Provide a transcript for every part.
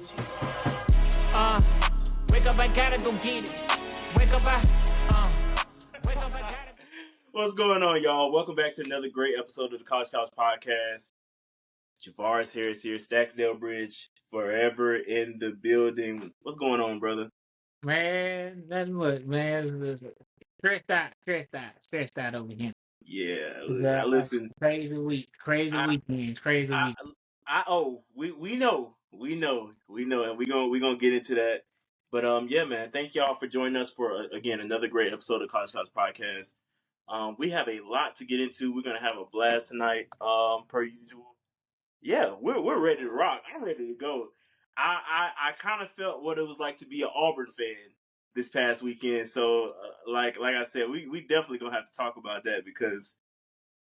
Wake up, I gotta go get it. Wake up, wake up, I gotta. What's going on, y'all? Welcome back to another great episode of the College Couch Podcast. Javaris here, Stackz Bridge, forever in the building. What's going on, brother? Man, nothing much, man. It's stressed out over here. Yeah, I Like listen. crazy week, crazy I, weekend, crazy I, week. we know, and we gonna get into that. But yeah, man. Thank y'all for joining us for again another great episode of College Couch Podcast. We have a lot to get into. We're gonna have a blast tonight, per usual. Yeah, we're ready to rock. I'm ready to go. I kind of felt what it was like to be an Auburn fan this past weekend. So like I said, we definitely gonna have to talk about that because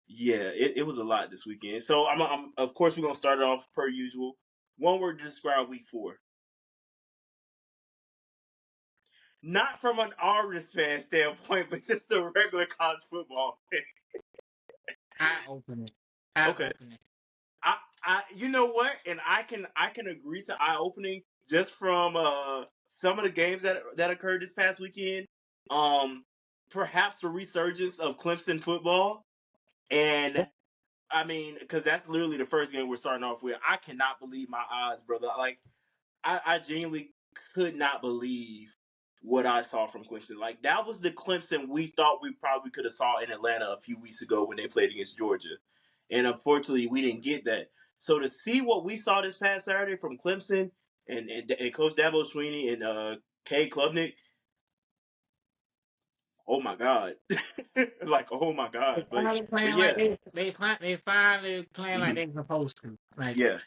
yeah, it was a lot this weekend. So I'm of course we're gonna start it off per usual. One word to describe week 4. Not from an Auburn fan standpoint, but just a regular college football fan. Eye opening, eye Okay. opening. You know what, and I can agree to eye opening just from some of the games that occurred this past weekend. Um, Perhaps the resurgence of Clemson football, and I mean, because that's literally the first game we're starting off with. I cannot believe my eyes, brother. Like I genuinely could not believe what I saw from Clemson. Like that was the Clemson we thought we probably could have saw in Atlanta a few weeks ago when they played against Georgia, and unfortunately we didn't get that. So to see what we saw this past Saturday from Clemson and Coach Dabo Sweeney and Kay Klubnik, oh my god, like oh my They god. finally But playing like yeah, they finally playing like hmm they supposed to. yeah,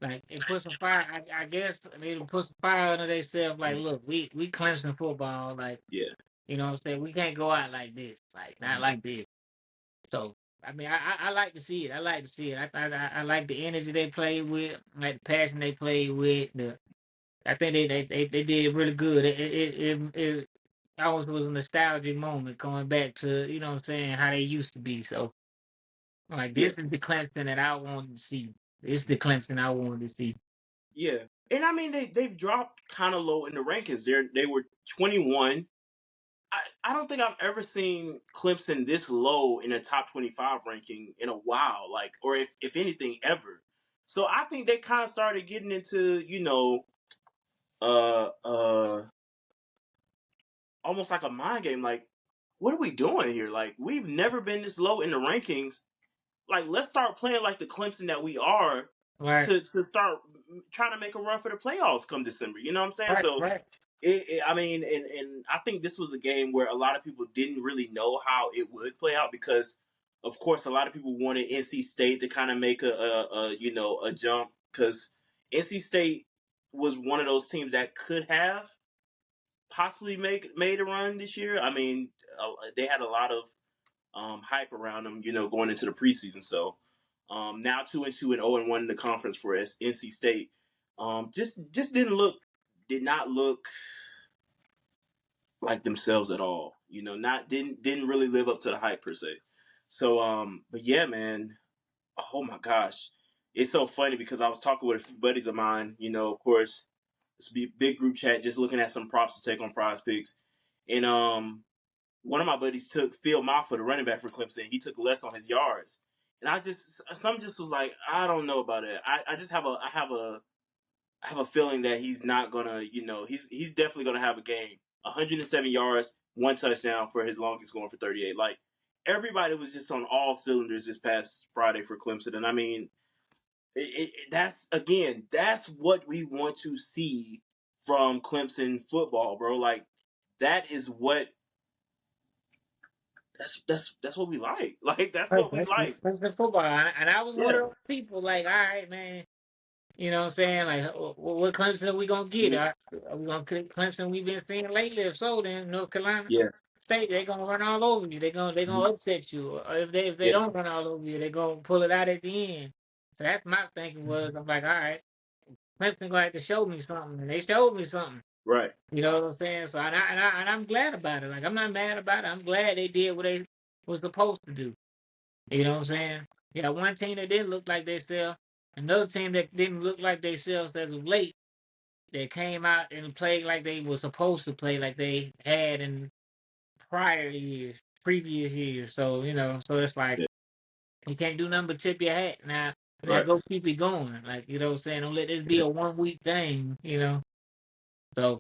Like they put some fire. I guess they put some fire under themselves. Like, mhm, look, we Clemson football. Like, yeah, you know what I'm saying? We can't go out like this. Like, not mhm, like this. So, I mean, I like to see it. I like to see it. I like the energy they play with, like the passion they play with. I think they did really good. It always was a nostalgic moment going back to, you know what I'm saying, how they used to be. So, like, yeah, this is the Clemson that I wanted to see. This is the Clemson I wanted to see. yeah. And I mean they've dropped kind of low in the rankings. They were 21. I don't think I've ever seen Clemson this low in a top 25 ranking in a while, like, or if anything ever. So I think they kind of started getting into, uh, uh, almost like a mind game. Like, what are we doing here? Like, we've never been this low in the rankings. Like, let's start playing like the Clemson that we are Right, to start trying to make a run for the playoffs come December. You know what I'm saying? right, So right. I mean, and I think this was a game where a lot of people didn't really know how it would play out because, of course, a lot of people wanted NC State to kind of make a jump because NC State was one of those teams that could have possibly made a run this year. I mean, they had a lot of hype around them, going into the preseason. So now 2-2 and 0-1 in the conference for NC State. Just did not look like themselves at all. Not didn't really live up to the hype per se. So but yeah, man. Oh my gosh. It's so funny because I was talking with a few buddies of mine, of course, it's a big group chat just looking at some props to take on prize picks. And one of my buddies took Phil Maffa, the running back for Clemson. He took less on his yards. And some just was like, I don't know about it. I just I have a feeling that he's not gonna, he's definitely gonna have a game. 107 yards, 1 touchdown for his longest going for 38. Like everybody was just on all cylinders this past Friday for Clemson, and I mean, that's what we want to see from Clemson football, bro. Like that is what that's what we like. Like that's Right. what we like. That's the football. And I was one Yeah. of those people, like, all right, man. You know what I'm saying? Like, what Clemson are we going to get? Mhm. Are we going to Clemson we've been seeing lately? If so, then North Carolina Yeah. State, they're going to run all over you. They're Mhm. gonna upset you. Or if they Yeah. don't run all over you, they're going to pull it out at the end. So that's my thinking was, I'm like, all right, Clemson going to have to show me something. And they showed me something. Right. You know what I'm saying? So, and I'm glad about it. Like, I'm not mad about it. I'm glad they did what they was supposed to do. You know what I'm saying? Yeah, one team that didn't look like they sell, another team that didn't look like they sell as of late. they came out and played like they were supposed to play, like they had in prior years, previous years. So so it's like Yeah. you can't do nothing but tip your hat now. Now Right. go keep it going, like what I'm saying. Don't let this be Yeah. a 1 week thing. So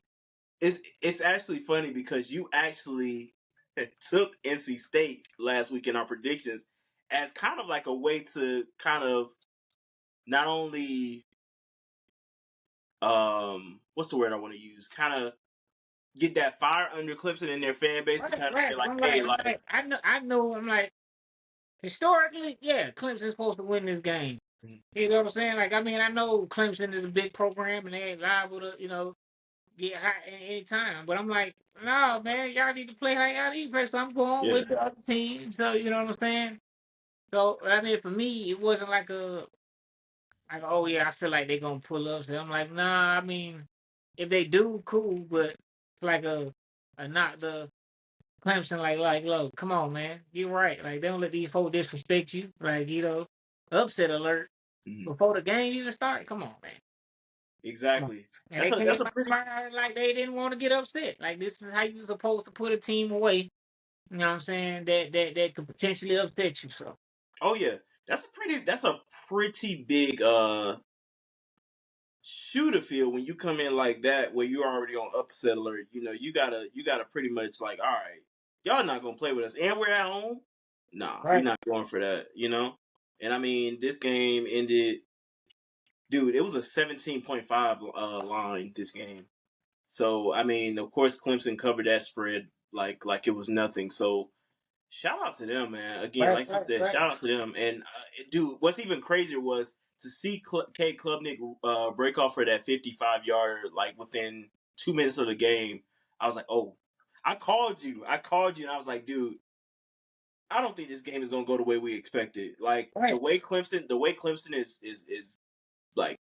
It's actually funny because you actually took NC State last week in our predictions as kind of like a way to kind of not only what's the word I want to use, kind of get that fire under Clemson in their fan base to right, kind of say right. like, I'm hey, like, like, I know. I'm like, historically, yeah, Clemson's supposed to win this game. You know what I'm saying? Like, I mean, I know Clemson is a big program and they ain't liable to, get hot at any time. But I'm like, no, man, y'all need to play like y'all need to play. So I'm going yeah, with the other team. So you know what I'm saying? So I mean, for me, it wasn't like oh yeah, I feel like they're gonna pull up. So I'm like, nah. I mean, if they do, cool. But it's like a not the Clemson. Like, look, come on, man, you're right. Like, they don't let these folks disrespect you. Like, upset alert mhm, before the game even start. Come on, man. Come on. exactly. And That's they a came out pretty like they didn't want to get upset. Like, this is how you supposed to put a team away. You know what I'm saying? That could potentially upset you. So oh yeah, that's a pretty big shooter field when you come in like that where you're already on upset alert. You gotta pretty much like, all right, y'all not gonna play with us, and we're at home. Nah, we're right, not going for that. And I mean, this game ended, dude. It was a 17.5 line this game. So I mean, of course, Clemson covered that spread like it was nothing. So shout out to them, man. Again, right, like you right, said, right, shout out to them. And dude, what's even crazier was to see Kate Klubnik break off for that 55-yarder like within 2 minutes of the game. I was like, oh, I called you. And I was like, dude, I don't think this game is gonna go the way we expected. Like right. the way Clemson is like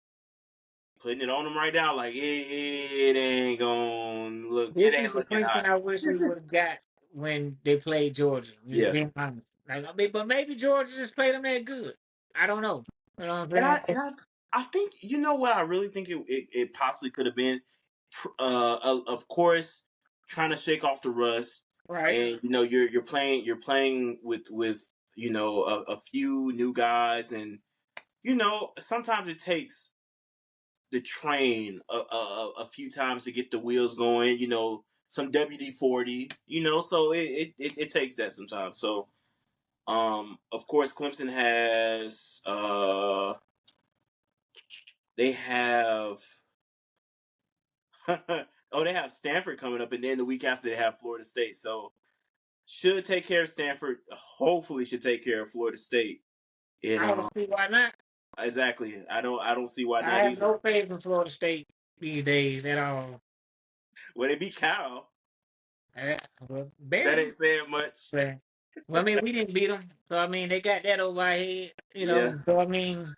putting it on them right now. Like it ain't gonna look. It This is ain't the looking Clemson hot. I wish we would have got when they played Georgia. Just Yeah. being honest. Like, I mean, but maybe Georgia just played them that good. I don't know. You know what I'm And I saying? and I I think you know what I really think it possibly could have been. Of course, trying to shake off the rust, Right. and you're playing with a few new guys, and sometimes it takes the train a few times to get the wheels going. Some WD-40. So it takes that sometimes. So of course, Clemson has they have oh, they have Stanford coming up, and then the week after they have Florida State. So should take care of Stanford. Hopefully, should take care of Florida State. And I don't see why not. exactly, I don't see why I not have either. no faith in Florida State these days at all. When they beat Cal, Well, that barely. ain't saying much. But, well, I mean, we didn't beat them. So, I mean, they got that over our head, Yeah, So, I mean,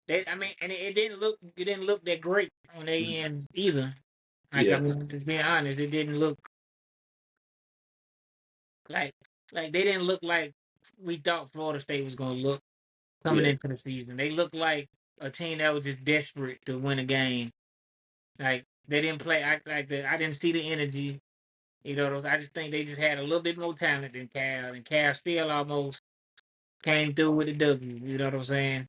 and it didn't look that great on their end either. Like, I yeah, mean, just being honest, it didn't look like they didn't look like we thought Florida State was going to look coming yeah. into the season. They looked like a team that was just desperate to win a game. Like, they didn't play. I didn't see the energy. I just think they just had a little bit more talent than Cal, and Cal still almost came through with a W. You know what I'm saying?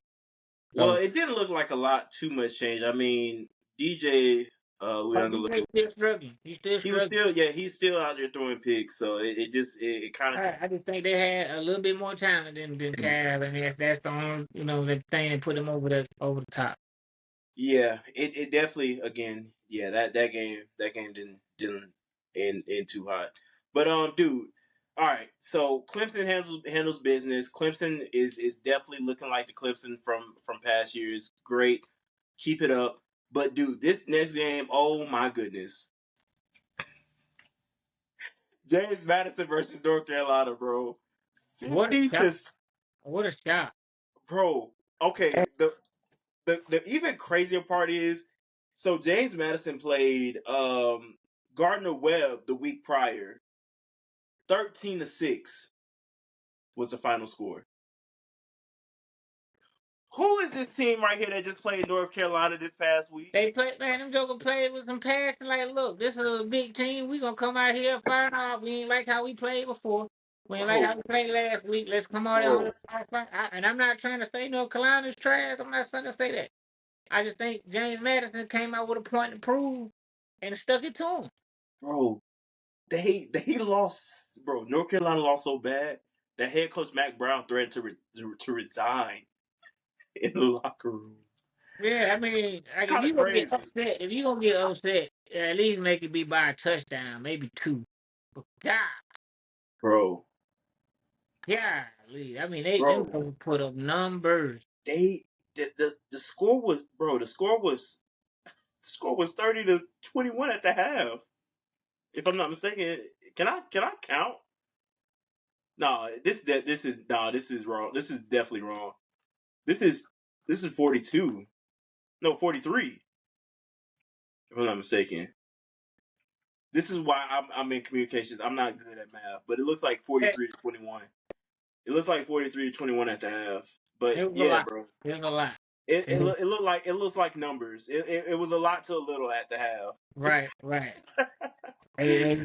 Well, So, it didn't look like a lot too much change. I mean, DJ DJ Uyunglele, still struggling. He's still he was struggling. still yeah he's still out there throwing picks. So it kind of just I just think they had a little bit more talent than Cal, and that's the only the thing that put them over the top. Yeah, it definitely again, yeah, that game didn't end too hot. But dude, all right. So Clemson handles business. Clemson is definitely looking like the Clemson from past years. Great. Keep it up. But dude, this next game, oh my goodness. James Madison versus North Carolina, bro. What a 50 shot! to What a shot! bro. Okay, the even crazier part is, so James Madison played Gardner Webb the week prior. 13-6 was the final score. Who is this team right here that just played North Carolina this past week? They play, man. Them Joker played with some passion. Like, look, this is a big team. We gonna come out here firing off. We ain't like how we played before. We ain't like how Bro, we played last week. Let's come out there. bro, And I'm not trying to say North Carolina's trash. I'm not trying to say that. I just think James Madison came out with a point to prove and stuck it to him. bro. They lost, bro. North Carolina lost so bad that head coach Mac Brown threatened to resign in the locker room. Yeah, I mean, like if Kind of you gonna get crazy, upset, at least make it be by a touchdown, maybe two. But God, bro. golly, I mean, them Bro, folks put up numbers. they the score was, bro. The score was 30-21 at the half. If I'm not mistaken, can I count? No, this is wrong. This is definitely wrong. This is 42. No, 43. If I'm not mistaken. This is why I'm in communications. I'm not good at math, but it looks like It, 43-21. It looks like 43-21 at the half. But it was a yeah, lot. bro. It was a lot. It, Mhm. look, it looks like numbers. It was a lot to a little at the half. Right, right. Hey,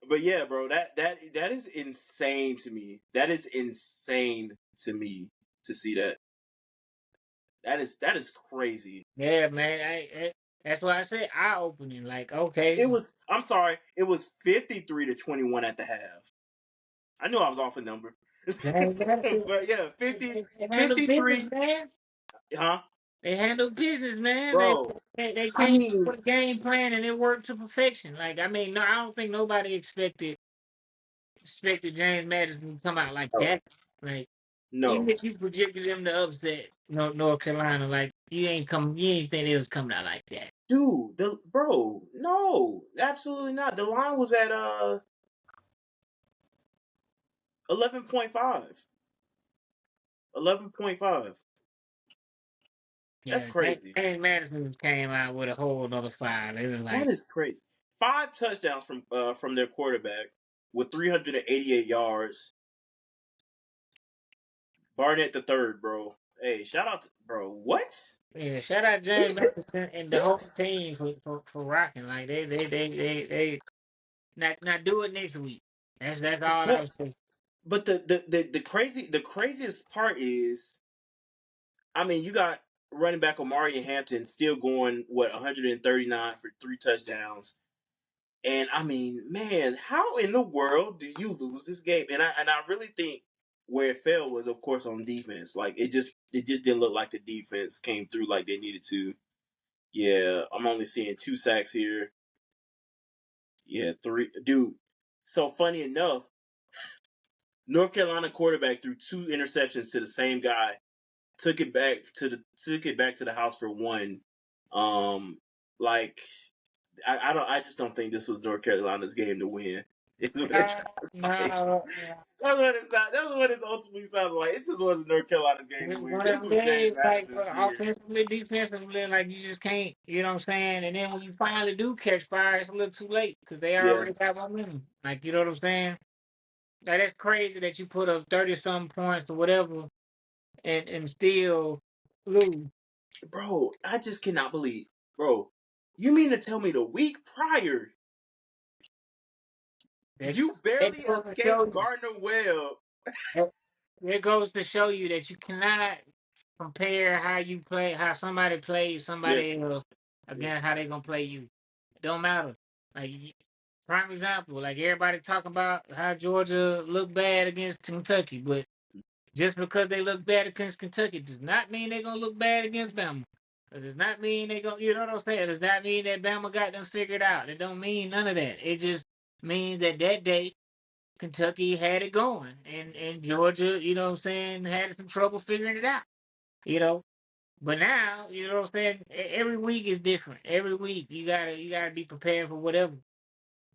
But yeah, bro, that is insane to me. That is insane to me to see that. That is crazy. yeah, man. That's why I said eye opening. Like, okay, It was. I'm sorry. It was 53-21 at the half. I knew I was off a number, James Madison, but yeah, they handle business, 53. man. Huh, They handle business, man. bro? They I came up mean, with a game plan and it worked to perfection. Like, I mean, no, I don't think nobody expected James Madison to come out like no, that. Like, even no, if you projected them to upset North Carolina, like you ain't think it was coming out like that. dude. Bro, no, absolutely not. The line was at 11.5. 11.5. That's Yeah, crazy. James Madison came out with a whole other fire. They was That like, is crazy. 5 touchdowns from their quarterback with 388 yards. Barnett the third, bro. Hey, shout out to bro. What? yeah, shout out James This Madison and the whole this. team for rocking. Like they not do it next week. That's all I But was saying. the craziest part is, I mean, you got running back Omari Hampton still going 139 for 3 touchdowns. And I mean, man, how in the world do you lose this game? And I really think where it fell was, of course, on defense. Like it just didn't look like the defense came through like they needed to. Yeah, I'm only seeing 2 sacks here. Yeah, three, dude. So funny enough, North Carolina quarterback threw 2 interceptions to the same guy. Took it back to the house for one. Um, like I just don't think this was North Carolina's game to win. It's what it No, sounds like. no, no. That's what it's not. That's what it's ultimately sounded like. It just wasn't North Carolina's game to It's win. one of This them was James days, like Madison's year. offensively, defensively, like you just can't. You know what I'm saying? And then when you finally do catch fire, it's a little too late because they Yeah, already got momentum. Like you know what I'm saying? Like that's crazy that you put up 30 some points or whatever and still lose. bro. I just cannot believe, bro. You mean to tell me the week prior That you that barely goes to show escaped you. Gardner Webb? That, that goes to show you that you cannot compare how you play, how somebody plays Yeah, somebody else yeah, against how they gonna play you. It don't matter. Like prime example, like everybody talk about how Georgia looked bad against Kentucky, but just because they look bad against Kentucky does not mean they're gonna look bad against Bama. It does not mean they gonna, you know what I'm saying? It does not mean that Bama got them figured out. It don't mean none of that. It just means that that day Kentucky had it going, and Georgia, you know what I'm saying, had some trouble figuring it out. You know, but now, you know what I'm saying. Every week is different. Every week you gotta be prepared for whatever.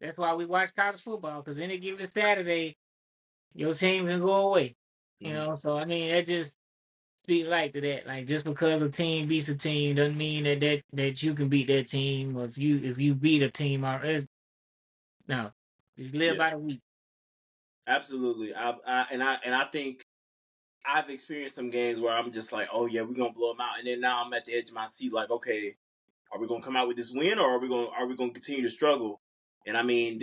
That's why we watch college football because any given Saturday, your team can go away. You mhm, know, so I mean that just speak like to that. Like just because a team beats a team doesn't mean that you can beat that team. Or if you beat a team, or no, you live yeah. by the week. Absolutely. I think I've experienced some games where I'm just like, oh yeah, we're gonna blow them out, and then now I'm at the edge of my seat, like, okay, are we gonna come out with this win, or are we gonna continue to struggle? And I mean,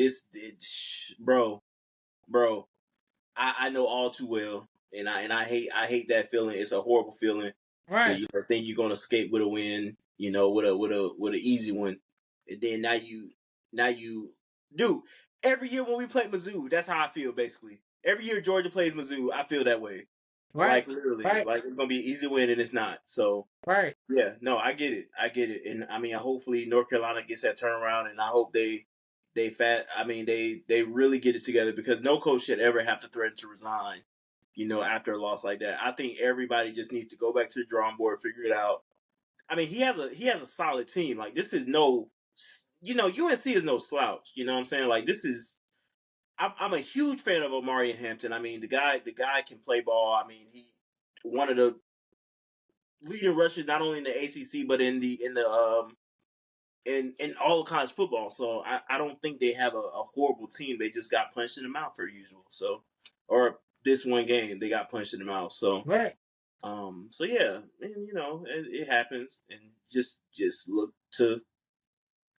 bro, I know all too well, and I hate that feeling. It's a horrible feeling to Right, think you're gonna escape with a win, with an easy one, and then now you dude. Every year when we play Mizzou, that's how I feel basically. Every year Georgia plays Mizzou, I feel that way. right, Like literally, right, like it's gonna be an easy win and it's not. So right, yeah, no, I get it, and I mean, hopefully North Carolina gets that turnaround, and I hope they really get it together because no coach should ever have to threaten to resign, after a loss like that. I think everybody just needs to go back to the drawing board, figure it out. I mean, he has a solid team. Like this is no, UNC is no slouch. You know what I'm saying? Like this is. I'm a huge fan of Omari and Hampton. I mean, the guy can play ball. I mean, he one of the leading rushers not only in the ACC but in all of college football. So I don't think they have a horrible team. They just got punched in the mouth per usual. So, or this one game they got punched in the mouth. So right, so yeah, and it happens, and just look to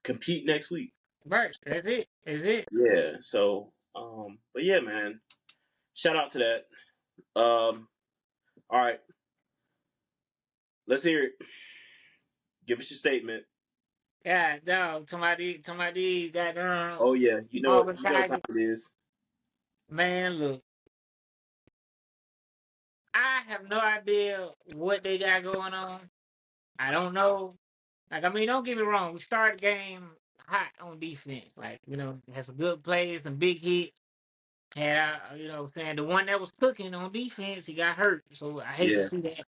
compete next week. right. That's it. That's it. Yeah. So but yeah, man, shout out to that. All right, let's hear it. Give us your statement. Yeah, dog. To my D, got Oh yeah, Auburn what time Tigers. it is. Man, look, I have no idea what they got going on. I don't know. Like, I mean, don't get me wrong. We started the game hot on defense. Like, had some good plays, some big hits. Had saying the one that was cooking on defense, he got hurt. So I hate to Yeah, see that.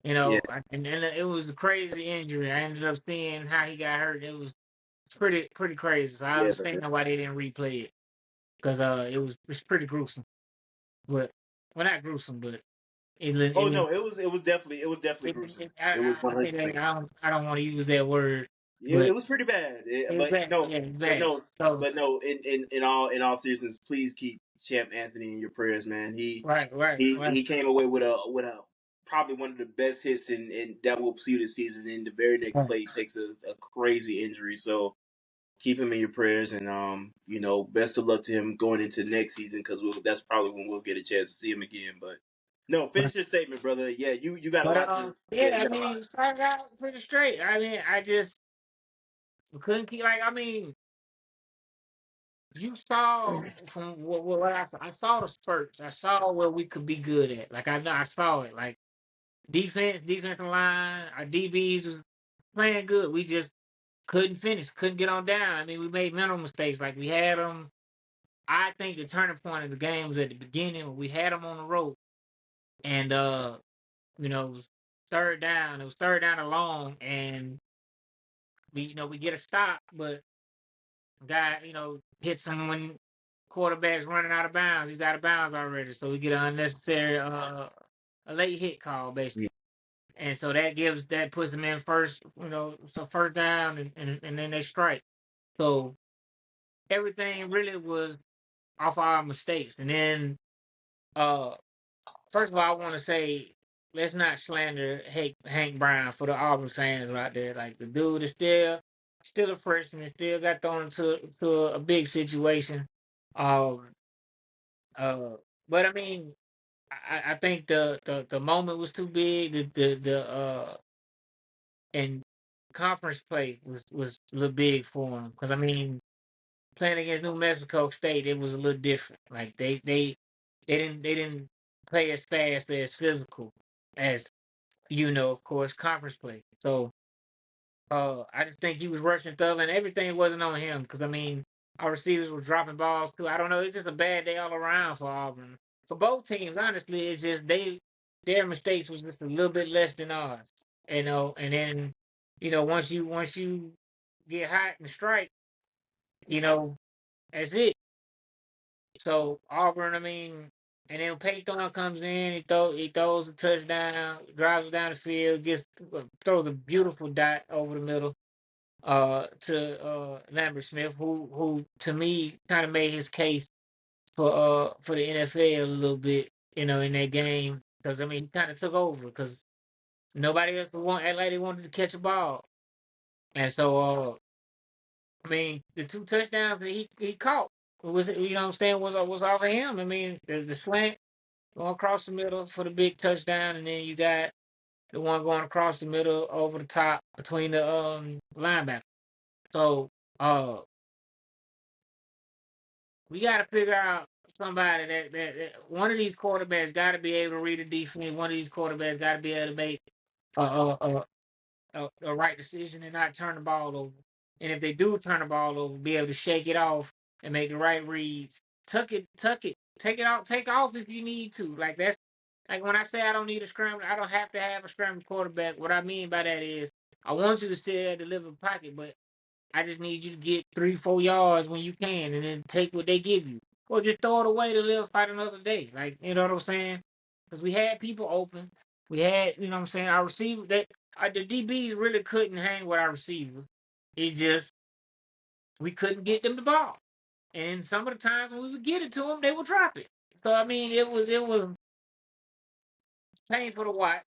yeah, And it was a crazy injury. I ended up seeing how he got hurt. It's pretty crazy. So I yeah, man. understand why they didn't replay it because it's pretty gruesome. But well, not gruesome, but Oh it, no, it was definitely gruesome. It was I think 100%. I don't want to use that word, It but was pretty bad. it was But bad. no, Yeah, it's but bad. no, So but no. In all seriousness, please keep Champ Anthony in your prayers, man. He right, right, he right, he came away with a probably one of the best hits in that we'll see this season. And the very next right. play, he takes a crazy injury. So keep him in your prayers, and best of luck to him going into next season because that's probably when we'll get a chance to see him again. But no, Right. finish your statement, brother. Yeah, you got a But lot to. Yeah, yeah, you I got a mean, lot. it started out pretty straight. I mean, I just couldn't keep like. I mean, you saw from what I saw. I saw the spurts. I saw where we could be good at. Like I know I saw it. Like defensive line, our DBs was playing good. We just couldn't finish, couldn't get on down. I mean, we made mental mistakes. Like we had them. I think the turning point of the game was at the beginning when we had them on the road, and it was third down. It was third down and long, and we get a stop, but guy hits him when quarterback's running out of bounds. He's out of bounds already, so we get an unnecessary a late hit call basically. And so that puts them in first, so first down and then they strike. So everything really was off our mistakes. And then uh first of all I wanna say let's not slander Hank Brown for the Auburn fans right there. Like the dude is still a freshman, still got thrown into a big situation. Um uh but I mean I think the moment was too big. The and conference play was a little big for him because I mean playing against New Mexico State it was a little different. Like they didn't play as fast as physical as of course conference play. So I just think he was rushing stuff and everything wasn't on him because I mean our receivers were dropping balls too. I don't know. It's just a bad day all around for Auburn. For both teams, honestly, it's just their mistakes was just a little bit less than ours. And then once you get hot and strike, you know that's it. So Auburn, I mean, and then Payton comes in, he throws a touchdown, drives down the field, throws a beautiful dot over the middle to Lambert Smith, who to me kind of made his case for the NFL a little bit, in that game. because I mean he kind of took over because nobody else act like they wanted to catch a ball, and so I mean the two touchdowns that he caught was, you know what I'm saying, was off of him. I mean the slant going across the middle for the big touchdown, and then you got the one going across the middle over the top between the linebacker. So we got to figure out somebody that one of these quarterbacks got to be able to read the defense. One of these quarterbacks got to be able to make a, a, a, a right decision and not turn the ball over. And if they do turn the ball over, be able to shake it off and make the right reads. Tuck it, take it out, take off if you need to. Like that's like when I say I don't need a scramble, I don't have to have a scramble quarterback. What I mean by that is I want you to sit there, deliver pocket, but I just need you to get 3, 4 yards when you can, and then take what they give you, or just throw it away to live fight another day. Like you know what I'm saying? Because we had people open, we had, you know what I'm saying, our receivers. That the DBs really couldn't hang with our receivers. It's just we couldn't get them the ball, and some of the times when we would get it to them, they would drop it. So I mean, it was painful to watch.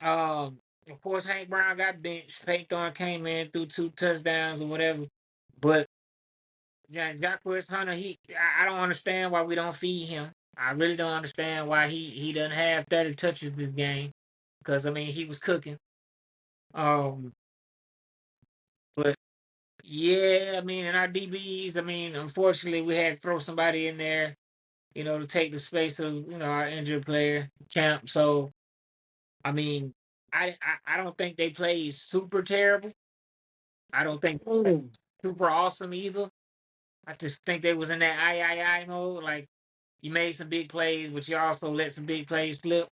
Of course, Hank Brown got benched. Peyton Thorne came in, threw 2 touchdowns or whatever, but yeah, Jacquez Hunter, I don't understand why we don't feed him. I really don't understand why he doesn't have 30 touches this game. Because I mean he was cooking. Um, but yeah, I mean, and our DBs, I mean, unfortunately we had to throw somebody in there, to take the space of, our injured player, Champ. So I mean, I don't think they played super terrible. I don't think super awesome either. I just think they was in that I mode. Like you made some big plays, but you also let some big plays slip.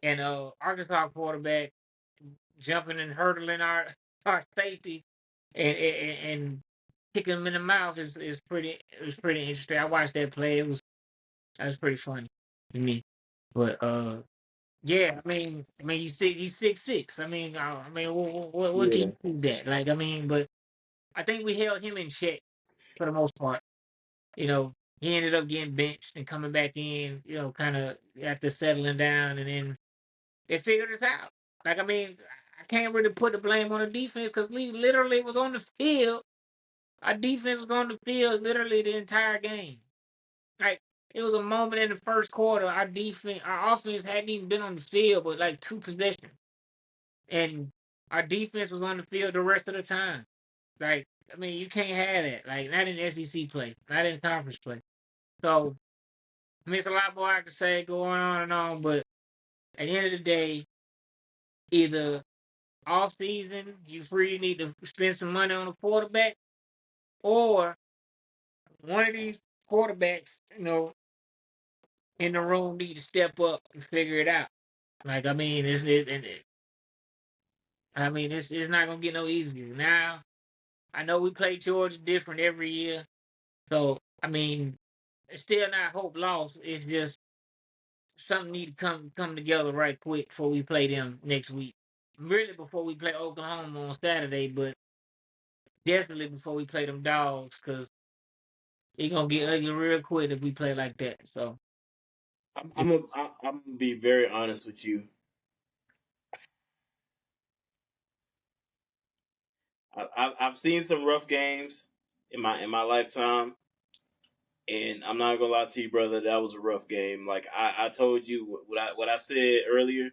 And Arkansas quarterback jumping and hurdling our safety and kicking him in the mouth is pretty interesting. I watched that play. That was pretty funny to me. But yeah, I mean, he's 6'6". I mean, what can Yeah. you do that? Like, I mean, but I think we held him in check for the most part. You know, he ended up getting benched and coming back in, kind of after settling down, and then they figured us out. Like, I mean, I can't really put the blame on the defense because we literally was on the field. Our defense was on the field literally the entire game. Like, it was a moment in the first quarter, our offense hadn't even been on the field but like 2 possessions, and our defense was on the field the rest of the time. Like, I mean, you can't have that. Like, not in SEC play, not in conference play. So, I mean, it's a lot more I could say going on and on, but at the end of the day, either off season, you free need to spend some money on a quarterback, or one of these quarterbacks, in the room need to step up and figure it out. Like, I mean, it's not gonna get no easier. Now, I know we play Georgia different every year, so I mean, it's still not hope lost. It's just something need to come together right quick before we play them next week. Really, before we play Oklahoma on Saturday, but definitely before we play them dogs, because it's gonna get ugly real quick if we play like that. So I'm gonna be very honest with you. I've seen some rough games in my lifetime, and I'm not gonna lie to you, brother. That was a rough game. Like I told you what I said earlier.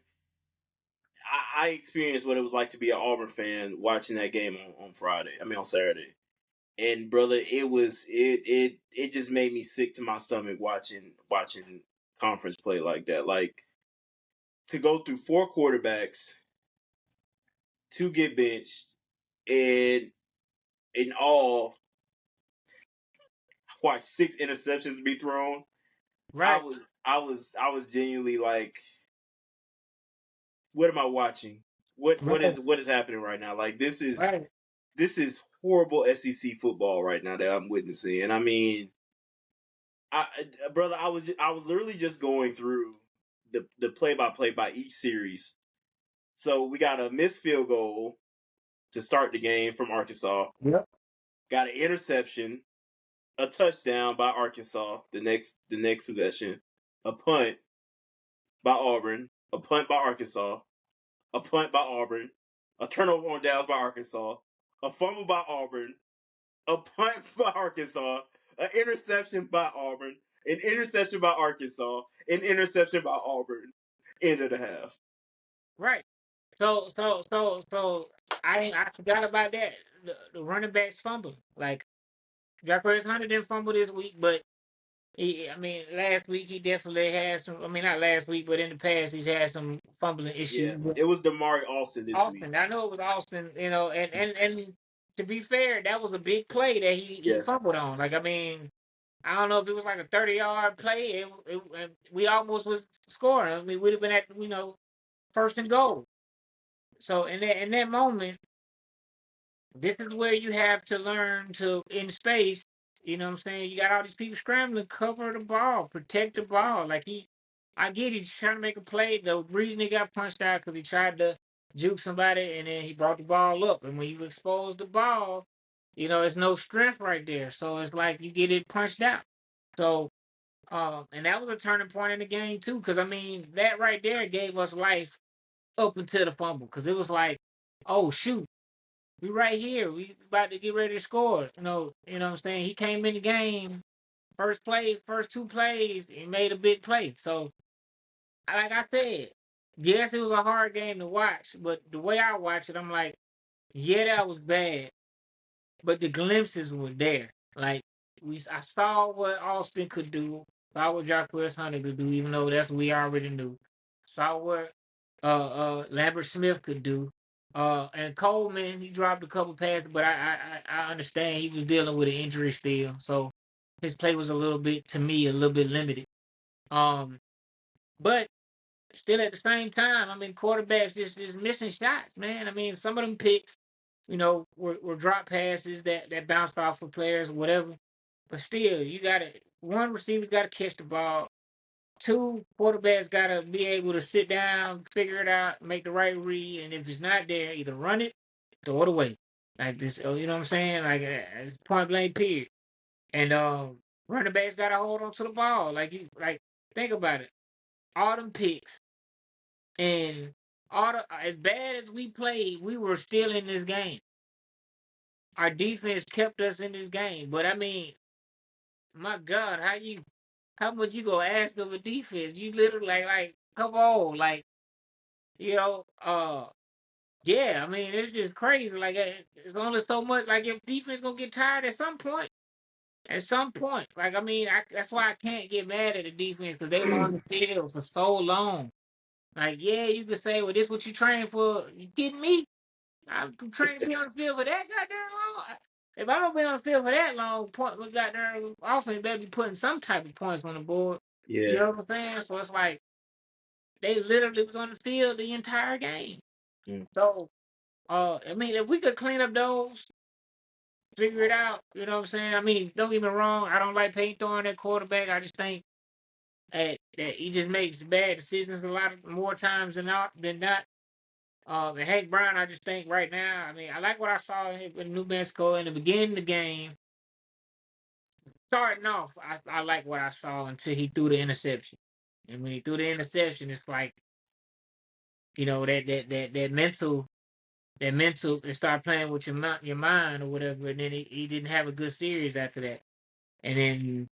I experienced what it was like to be an Auburn fan watching that game on Friday. I mean on Saturday. And brother, it just made me sick to my stomach watching conference play like that. Like to go through 4 quarterbacks to get benched and in all watch 6 interceptions be thrown. I right, was I was genuinely like, what am I watching? What right, is happening right now? Like right, this is horrible SEC football right now that I'm witnessing. And I mean, brother, I was literally just going through the play by play by each series. So we got a missed field goal to start the game from Arkansas. yep, Got an interception, a touchdown by Arkansas. The next possession, a punt, by Auburn, a punt by Arkansas, a punt by Auburn, a turnover on downs by Arkansas, a fumble by Auburn, a punt by Arkansas, an interception by Auburn, an interception by Arkansas, an interception by Auburn. End of the half. Right. So I forgot about that. The running backs fumble. Like Javaris Hunter didn't fumble this week, but I mean, last week he definitely had some. I mean, not last week, but in the past he's had some fumbling Yeah, issues. But it was Damari Alston this week. Austin, I know it was Austin. You know, and to be fair, that was a big play that he Yeah, fumbled on. Like I mean, I don't know if it was like a 30-yard play. We almost was scoring. I mean, we'd have been at first and goal. So in that moment, this is where you have to learn to in space. You know what I'm saying? You got all these people scrambling, cover the ball, protect the ball. Like I get he's trying to make a play. The reason he got punched out because he tried to juke somebody and then he brought the ball up. And when you expose the ball, it's no strength right there. So it's like you get it punched out. So and that was a turning point in the game too, because I mean that right there gave us life up until the fumble, because it was like, oh shoot, we right here, we about to get ready to score. What I'm saying. He came in the game, first play, first two plays, he made a big play. So like I said, yes, it was a hard game to watch, but the way I watch it, I'm like, yeah, that was bad, but the glimpses were there. Like I saw what Austin could do, saw what Jacquez Hunter could do, even though that's what we already knew. Saw what Lambert Smith could do. And Coleman, he dropped a couple passes, but I understand he was dealing with an injury still, so his play was to me, a little bit limited. Um, but still at the same time, I mean, quarterbacks just is missing shots, man. I mean, some of them picks, were drop passes that bounced off of players or whatever. But still, one receiver's got to catch the ball. Two, quarterbacks got to be able to sit down, figure it out, make the right read, and if it's not there, either run it, throw it away. Like this, you know what I'm saying? Like it's point blank period. And running backs got to hold on to the ball. Think about it. All them picks and as bad as we played, we were still in this game. Our defense kept us in this game. But I mean, my God, how much you gonna ask of a defense? You literally like come on, like you know, yeah. I mean, it's just crazy. Like it's only so much. Like if defense gonna get tired at some point. At some point, like I mean, that's why I can't get mad at the defense because they were on the field for so long. Like, yeah, you could say, well, this what you train for. You kidding me? I'm trained to be on the field for that goddamn long. If I don't be on the field for that long, we got there offense better be putting some type of points on the board. You yeah. know what I'm saying? So it's like they literally was on the field the entire game. Mm. So I mean, if we could clean up those, figure it out, you know what I'm saying? I mean, don't get me wrong, I don't like Peyton throwing that quarterback. I just think that he just makes bad decisions a lot more times than not. And Hank Brown, I just think right now, I mean, I like what I saw in New Mexico in the beginning of the game. Starting off, I like what I saw until he threw the interception. And when he threw the interception, it's like, that mental, and start playing with your mind or whatever. And then he didn't have a good series after that. And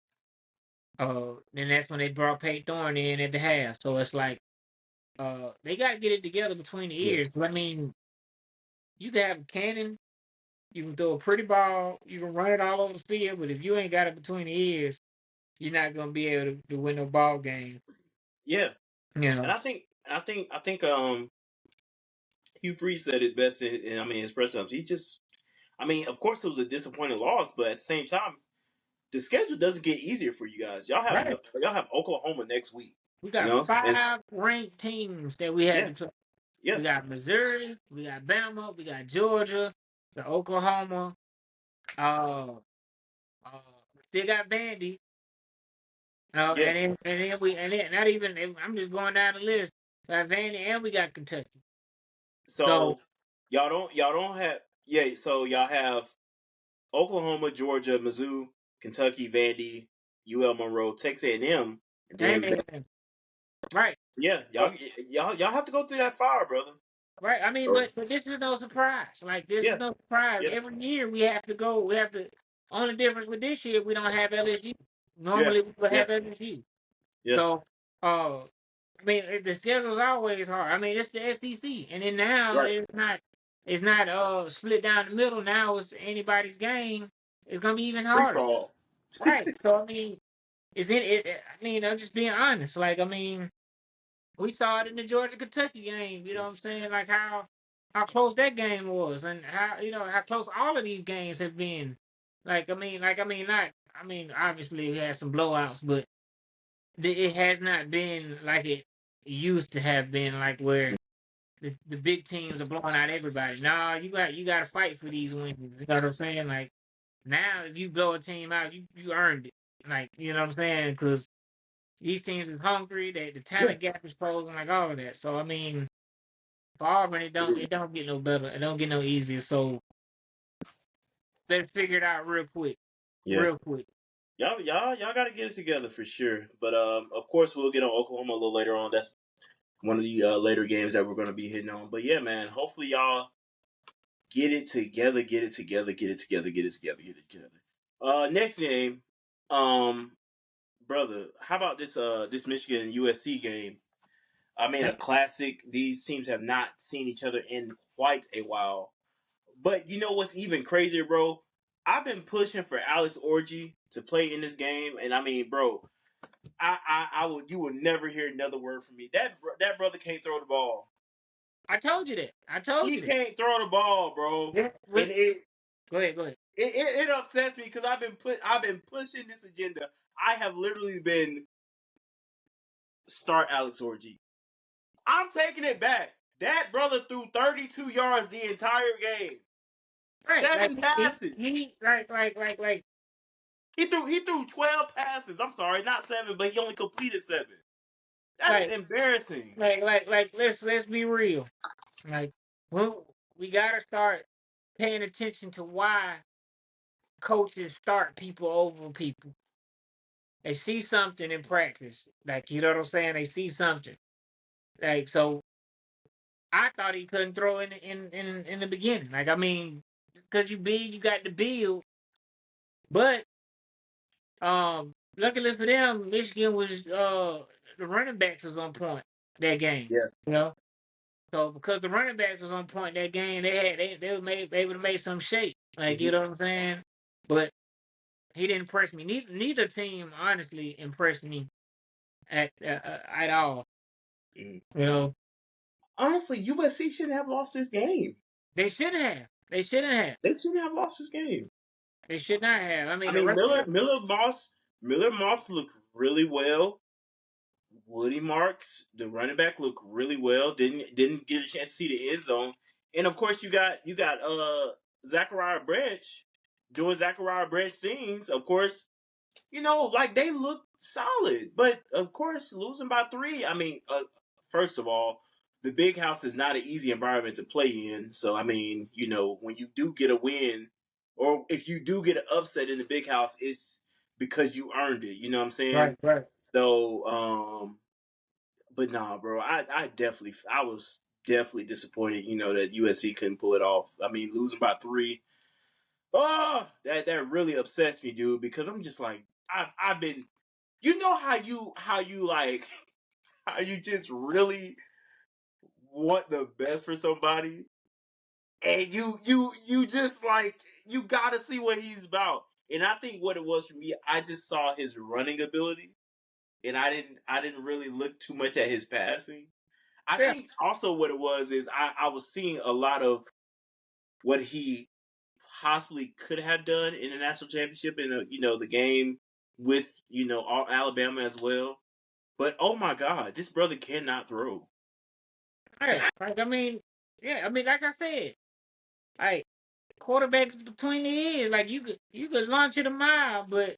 then that's when they brought Peyton Thorne in at the half. So it's like, they got to get it together between the Yeah, ears. But I mean, you can have a cannon. You can throw a pretty ball. You can run it all over the field, but if you ain't got it between the ears, you're not gonna be able to win no ball game. yeah. You And know, I think Hugh Freeze said it best in I mean his press ups. He just I mean, of course it was a disappointing loss, but at the same time, the schedule doesn't get easier for you guys. right? Y'all have Oklahoma next week. We You got know? And 5 ranked teams that we had yeah, to play. yeah, We got Missouri, we got Bama, we got Georgia, the Oklahoma. Uh, uh, Still got Vandy. yeah. And then not even. I'm just going down the list. We got Vandy and we got Kentucky. So So y'all don't have yeah, so y'all have Oklahoma, Georgia, Mizzou, Kentucky, Vandy, UL Monroe, Texas A&M, and and, then and right. Yeah, y'all have to go through that fire, brother. Right. I mean, So but this is no surprise. Like this is yeah, no surprise. yeah, Every year we have to go. We have to. Only difference with this year we don't have LSU. yeah, Normally we would yeah, have LSU. yeah. So, I mean, the schedule's always hard. I mean, it's the SEC, and then now Right. it's not split down the middle. Now it's anybody's game. It's gonna be even Free harder. for all. Right. So I mean, I mean, I'm just being honest. Like, I mean, we saw it in the Georgia Kentucky game. You know what I'm saying? Like how close that game was, and how close all of these games have been. Not. I mean, obviously we had some blowouts, but it has not been like it used to have been. Like where the big teams are blowing out everybody. Nah, you got to fight for these wins. You know what I'm saying? Like now, if you blow a team out, you earned it. Like you know what I'm saying? Because these teams is hungry. The Yeah. talent gap is frozen, like all of that. So I mean, for Auburn, it don't get no better. It don't get no easier. So better figure it out real quick, Yeah. real quick. Y'all got to get it together for sure. But of course, we'll get on Oklahoma a little later on. That's one of the later games that we're going to be hitting on. But yeah, man, hopefully y'all get it together, get it together, get it together, get it together, get it together. Next game, um, brother, how about this Michigan USC game? I mean, a classic. These teams have not seen each other in quite a while. But you know what's even crazier, bro? I've been pushing for Alex Orgy to play in this game, and I mean, bro, I would you will never hear another word from me. That brother can't throw the ball. I told you that. I told He you that. can't throw the ball, bro, Yeah, and go ahead, go ahead. it upsets me because I've been pushing this agenda. I have literally been start Alex Orgy. I'm taking it back. That brother threw 32 yards the entire game. Right, like Seven passes. like He threw 12 passes. I'm sorry, not seven, but he only completed seven. That is like embarrassing. let's be real. Like, well, we gotta start paying attention to why coaches start people over people. They see something in practice, like you know what I'm saying. They see something, like so. I thought he couldn't throw in the beginning. Like I mean, because you big, you got the build, but luckily for them, Michigan was the running backs was on point that game. Yeah. You know, so because the running backs was on point that game, they were able to make some shape. Like Mm-hmm. you know what I'm saying. But he didn't impress me. Neither team honestly impressed me at all. Mm-hmm. You know, Honestly, USC shouldn't have lost this game. they shouldn't have. They shouldn't have. They shouldn't have lost this game. They should not have. I I mean, the mean, rest of Miller Moss looked really well. Woody Marks, the running back, looked really well. Didn't get a chance to see the end zone. And of course, you got Zachariah Branch doing Zachariah Branch things. Of course, like they look solid, but of course, losing by three. I mean, first of all, the big house is not an easy environment to play in. So, I mean, when you do get a win, or if you do get an upset in the big house, it's because you earned it. You know what I'm saying? right, right. So, but nah, bro, I was definitely disappointed. That USC couldn't pull it off. I mean, losing by three. Oh, that really upsets me, dude. Because I'm just like, I've been, how you like, how you just really want the best for somebody, and you just like you gotta see what he's about. And I think what it was for me, I just saw his running ability, and I didn't really look too much at his passing. I Yeah, think also what it was is I was seeing a lot of what he possibly could have done in the national championship in the game with Alabama as well. But oh my God, this brother cannot throw. yeah. Like I mean, yeah. I mean, like I said, like quarterback is between the ears. Like you could launch it a mile, but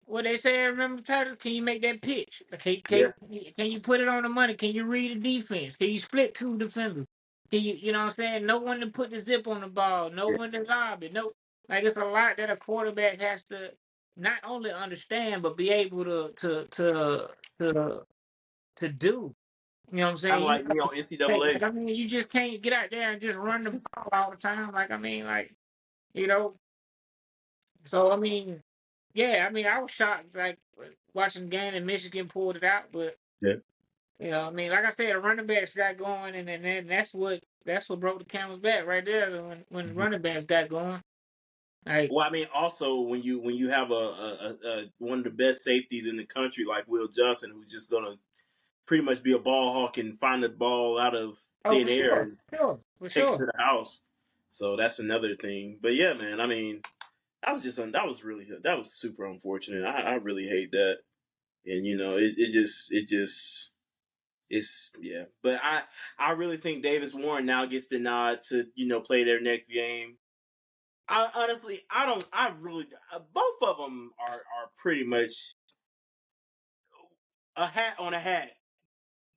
what they say, remember title? Can you make that pitch? Like, Yeah, can you put it on the money? Can you read the defense? Can you split two defenders? Can you know what I'm saying? No one to put the zip on the ball. No yeah, one to lob it. No, like it's a lot that a quarterback has to not only understand but be able to to do. You know what I'm Kind of saying? like me on NCAA. Like, I mean, you just can't get out there and just run the ball all the time. Like, I mean, like, you know. So I mean, yeah, I mean, I was shocked like watching the game and Michigan pulled it out, but Yeah. I mean, like I said, the running backs got going, and then that's what broke the camel's back right there. When the running backs got going, like Well, I mean, also when you have a one of the best safeties in the country like Will Johnson, who's just gonna pretty much be a ball hawk and find the ball out of oh thin for air sure, and for take it sure, to the house. So that's another thing. But yeah, man, I mean, that was super unfortunate. I really hate that, and it's yeah. But I really think Davis Warren now gets the nod to play their next game. I honestly, I don't. I really, both of them are pretty much a hat on a hat,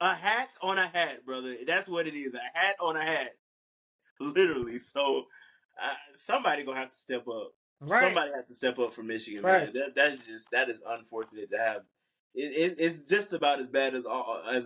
a hat on a hat, brother. That's what it is, a hat on a hat, literally. So somebody gonna have to step up. right, Somebody has to step up for Michigan, right, man. That is unfortunate to have. It's just about as bad as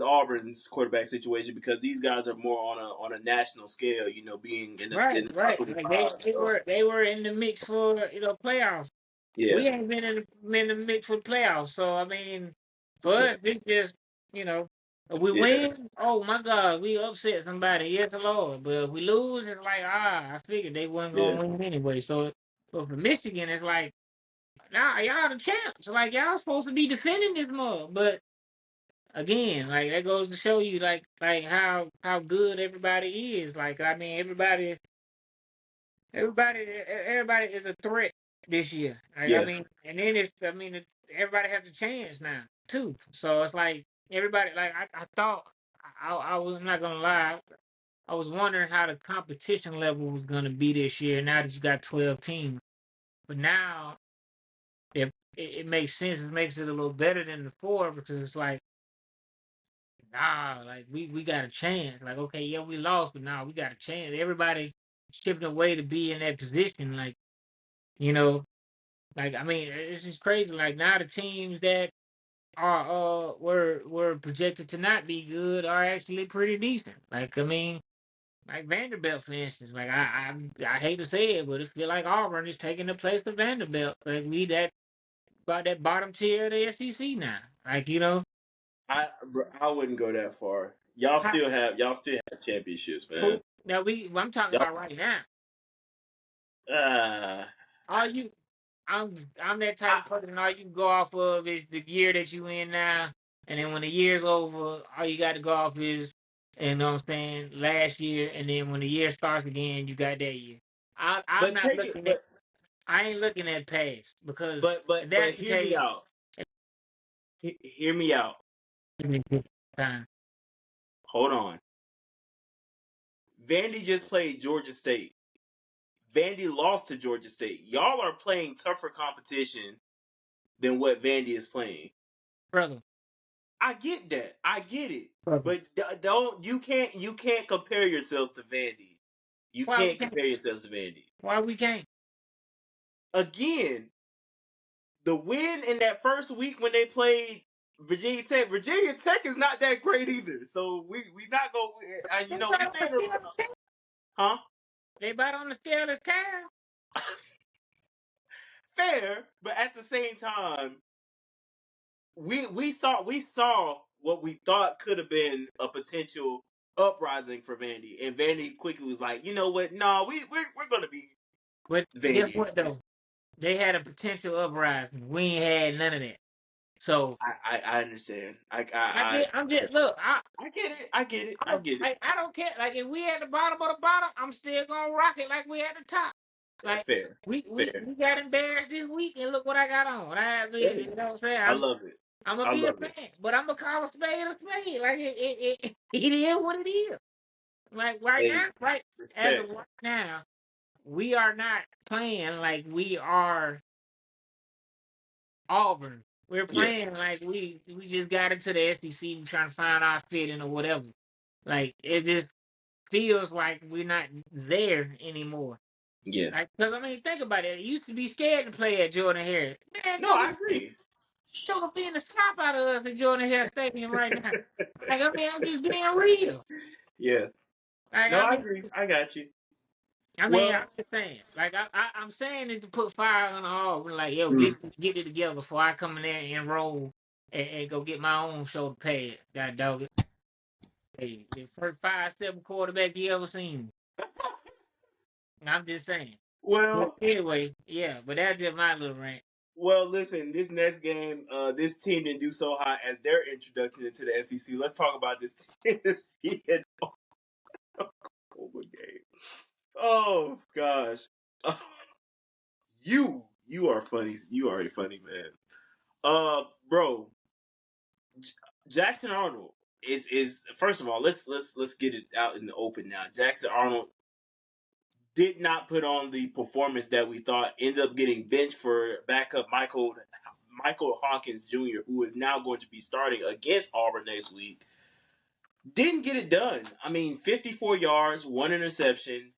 Auburn's quarterback situation because these guys are more on a national scale. Being in right, the top right. Like they 25. they So were they were in the mix for playoffs. yeah, We ain't been in the mix for playoffs. So I mean, for yeah, us, this just if we yeah, win, oh my God, we upset somebody. Yes, Lord. But if we lose, it's like I figured they wasn't yeah. gonna win anyway. So, but for Michigan, it's like nah, y'all the champs. Like y'all supposed to be defending this mug. But again, like that goes to show you like how good everybody is. Like I mean, everybody is a threat this year. Like I Yeah. mean, and then everybody has a chance now too. So it's like everybody. Like I thought I was I'm not gonna lie. I was wondering how the competition level was gonna be this year. Now that you got 12 teams, but now it makes sense. It makes it a little better than the four because it's like nah, like we got a chance. Like okay, yeah, we lost, but now we got a chance. Everybody chipping away to be in that position. Like you know. Like I mean, this is crazy. Like now the teams that are were projected to not be good are actually pretty decent. Like I mean, like Vanderbilt for instance. Like I hate to say it, but it feel like Auburn is taking the place of Vanderbilt. Like we that about that bottom tier of the SEC now. Like I wouldn't go that far. how, Y'all still have championships, man. now I'm talking Y'all about right now. uh All you I'm that type I, of person. All you can go off of is the year that you in now, and then when the year's over, all you got to go off is, you know what I'm saying, last year, and then when the year starts again, you got that year. I'm but not take it looking at. I ain't looking at past because if but that's the hear me case, out. Hear me out. time. Hold on. Vandy just played Georgia State. Vandy lost to Georgia State. Y'all are playing tougher competition than what Vandy is playing. brother, I get that. I get it. brother. But don't you can't compare yourselves to Vandy. You Why we can't can't? compare yourselves to Vandy. Why we can't? Again, the win in that first week when they played Virginia Tech. Virginia Tech is not that great either. So we not go. They We about on the saying it was scale. huh They about on the scale as Cal. fair, but at the same time, we saw what we thought could have been a potential uprising for Vandy, and Vandy quickly was like, you know what? No, we're gonna be But guess Vandy what again. though? They had a potential uprising. We ain't had none of that. So I understand. I'm just look. I get it. I get it. I get it. I don't care. Like if we at the bottom of the bottom, I'm still gonna rock it like we at the top. Like Fair, we we fair. we got embarrassed this week, and look what I got on. Hey, You know what I'm saying? I love it. I'm gonna I be a love it. fan, but I'm gonna call a spade a spade. Like it is what it is. Like right now, Hey, right as of respect. right now, we are not playing like we are Auburn. We're Yeah, playing like we just got into the SEC trying to find our fitting or whatever. Like it just feels like we're not there anymore. yeah. Like, cause I mean, think about it. It used to be scared to play at Jordan Harris. Man, No, I agree. Joker being the snot out of us at Jordan Hare Stadium right now. Like, I mean, I'm just being real. Yeah. Like, No, I I mean, agree. I got you. I'm Well, just saying. Like, I'm saying is to put fire on the heart. We're like, yo, mm, get it together before I come in there and roll and go get my own shoulder pad. God dog it. Hey, the first 5-7 quarterback you ever seen. I'm just saying. But well, anyway, yeah, but that's just my little rant. well. Listen, this next game, this team didn't do so hot as their introduction into the SEC. Let's talk about this Tennessee and Oklahoma game. Oh gosh, you are funny. You are a funny man. Bro, Jackson Arnold is first of all. Let's get it out in the open now. Jackson Arnold did not put on the performance that we thought. Ended up getting benched for backup Michael Hawkins Jr., who is now going to be starting against Auburn next week. Didn't get it done. I mean, 54 yards, one interception.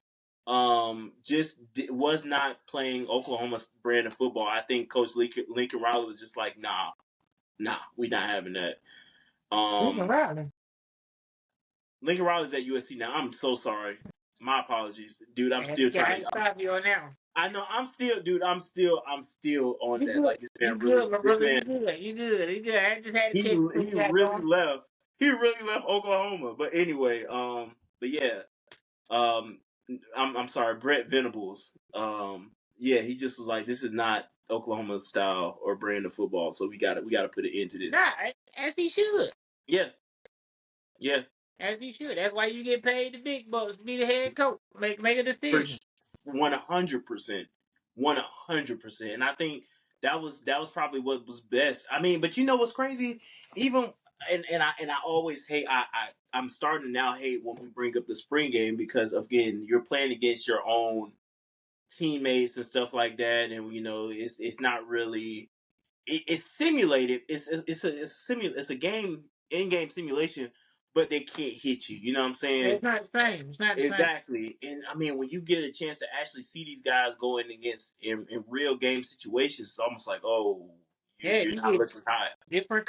Was not playing Oklahoma's brand of football. I think Coach Lincoln Riley was just like, nah, we not having that. Lincoln Um, Riley. Lincoln Riley's at USC now. I'm so sorry. My apologies, dude. I'm And still I trying ain't to. stop you on that. I know. I'm still, dude. I'm still on You that. good. Like this You man really. good, my This brother. man. You good. You good. You good. I just had to He catch what he you got really going. left. He really left Oklahoma. But anyway, but yeah, um, I'm sorry, Brett Venables. Yeah, he just was like, this is not Oklahoma's style or brand of football. So we gotta put an end to this. Nah, as he should. Yeah, yeah. As he should. That's why you get paid the big bucks to be the head coach. Make a For decision. 100%, 100%, and I think that was probably what was best. I mean, but you know what's crazy? Even and I always hate. I'm starting to now hate when we bring up the spring game because again, you're playing against your own teammates and stuff like that, and it's not really it's simulated. It's a game in game simulation, but they can't hit you. You know what I'm saying? It's not the same. It's not the same. Exactly. And I mean, when you get a chance to actually see these guys going against in real game situations, it's almost like, oh, Yeah, you're you not get looking high. different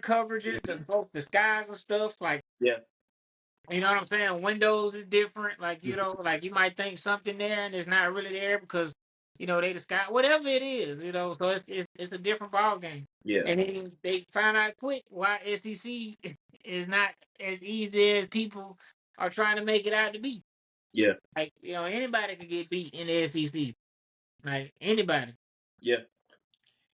coverages, both the skies and stuff. Like, Yeah. you know what I'm saying? Windows is different. Like, Mhm. like you might think something there and it's not really there because, they the sky, whatever it is, so it's a different ball game. Yeah. And then they find out quick why SEC is not as easy as people are trying to make it out to be. Yeah. Like, anybody can get beat in the SEC. Like, anybody. Yeah.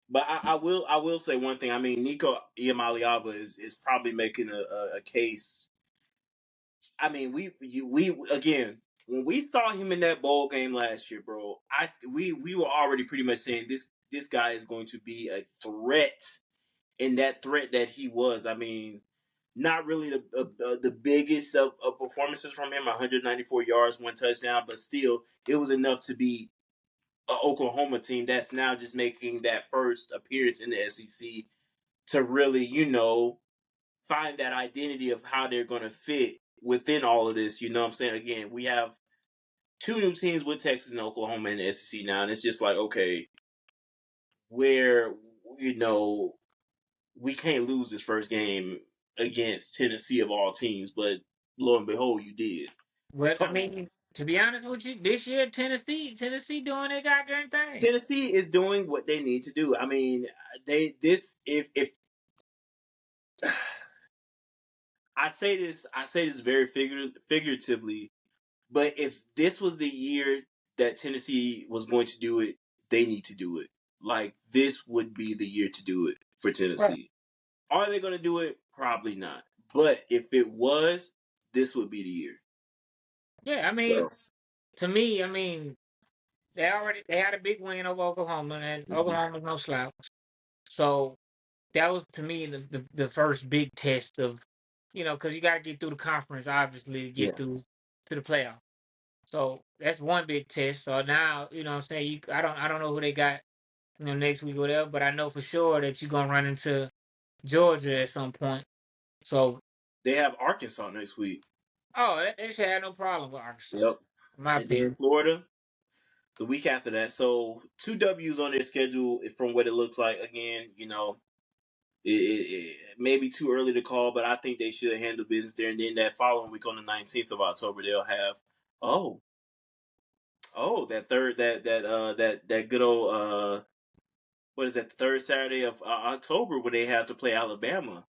But I will say one thing. I mean, Nico Iamaleava is probably making a case. I mean, we again when we saw him in that bowl game last year, bro. We were already pretty much saying this guy is going to be a threat, and that threat that he was. I mean, not really the biggest of performances from him. 194 yards, one touchdown, but still, it was enough to be an Oklahoma team that's now just making that first appearance in the SEC to really, find that identity of how they're going to fit within all of this. You know what I'm saying? Again, we have two new teams with Texas and Oklahoma in the SEC now, and it's just like, okay, where, you know, we can't lose this first game against Tennessee of all teams, but lo and behold, you did. But I So mean, to be honest with you, this year Tennessee doing their goddamn thing. Tennessee is doing what they need to do. I mean, they this if I say this very figuratively, but if this was the year that Tennessee was going to do it, they need to do it. Like this would be the year to do it for Right. Tennessee. Are they going to do it? Probably not. But if it was, this would be the year. Yeah, I mean, So, to me, I mean, they had a big win over Oklahoma, and mhm. Oklahoma's no slouch. So that was to me the first big test of, because you got to get through the conference obviously to Yeah, get through to the playoff. So that's one big test. So now, what I'm saying, I don't know who they got, next week or whatever, but I know for sure that you're gonna run into Georgia at some point. So, they have Arkansas next week. oh, they should have no problem with Arkansas, Yep, in my and then opinion. Florida. the week after that. So two W's on their schedule from what it looks like. Again, it may be too early to call, but I think they should handle business there. And then that following week on the 19th of October, they'll have oh that third that good old what is that, the third Saturday of October when they have to play Alabama.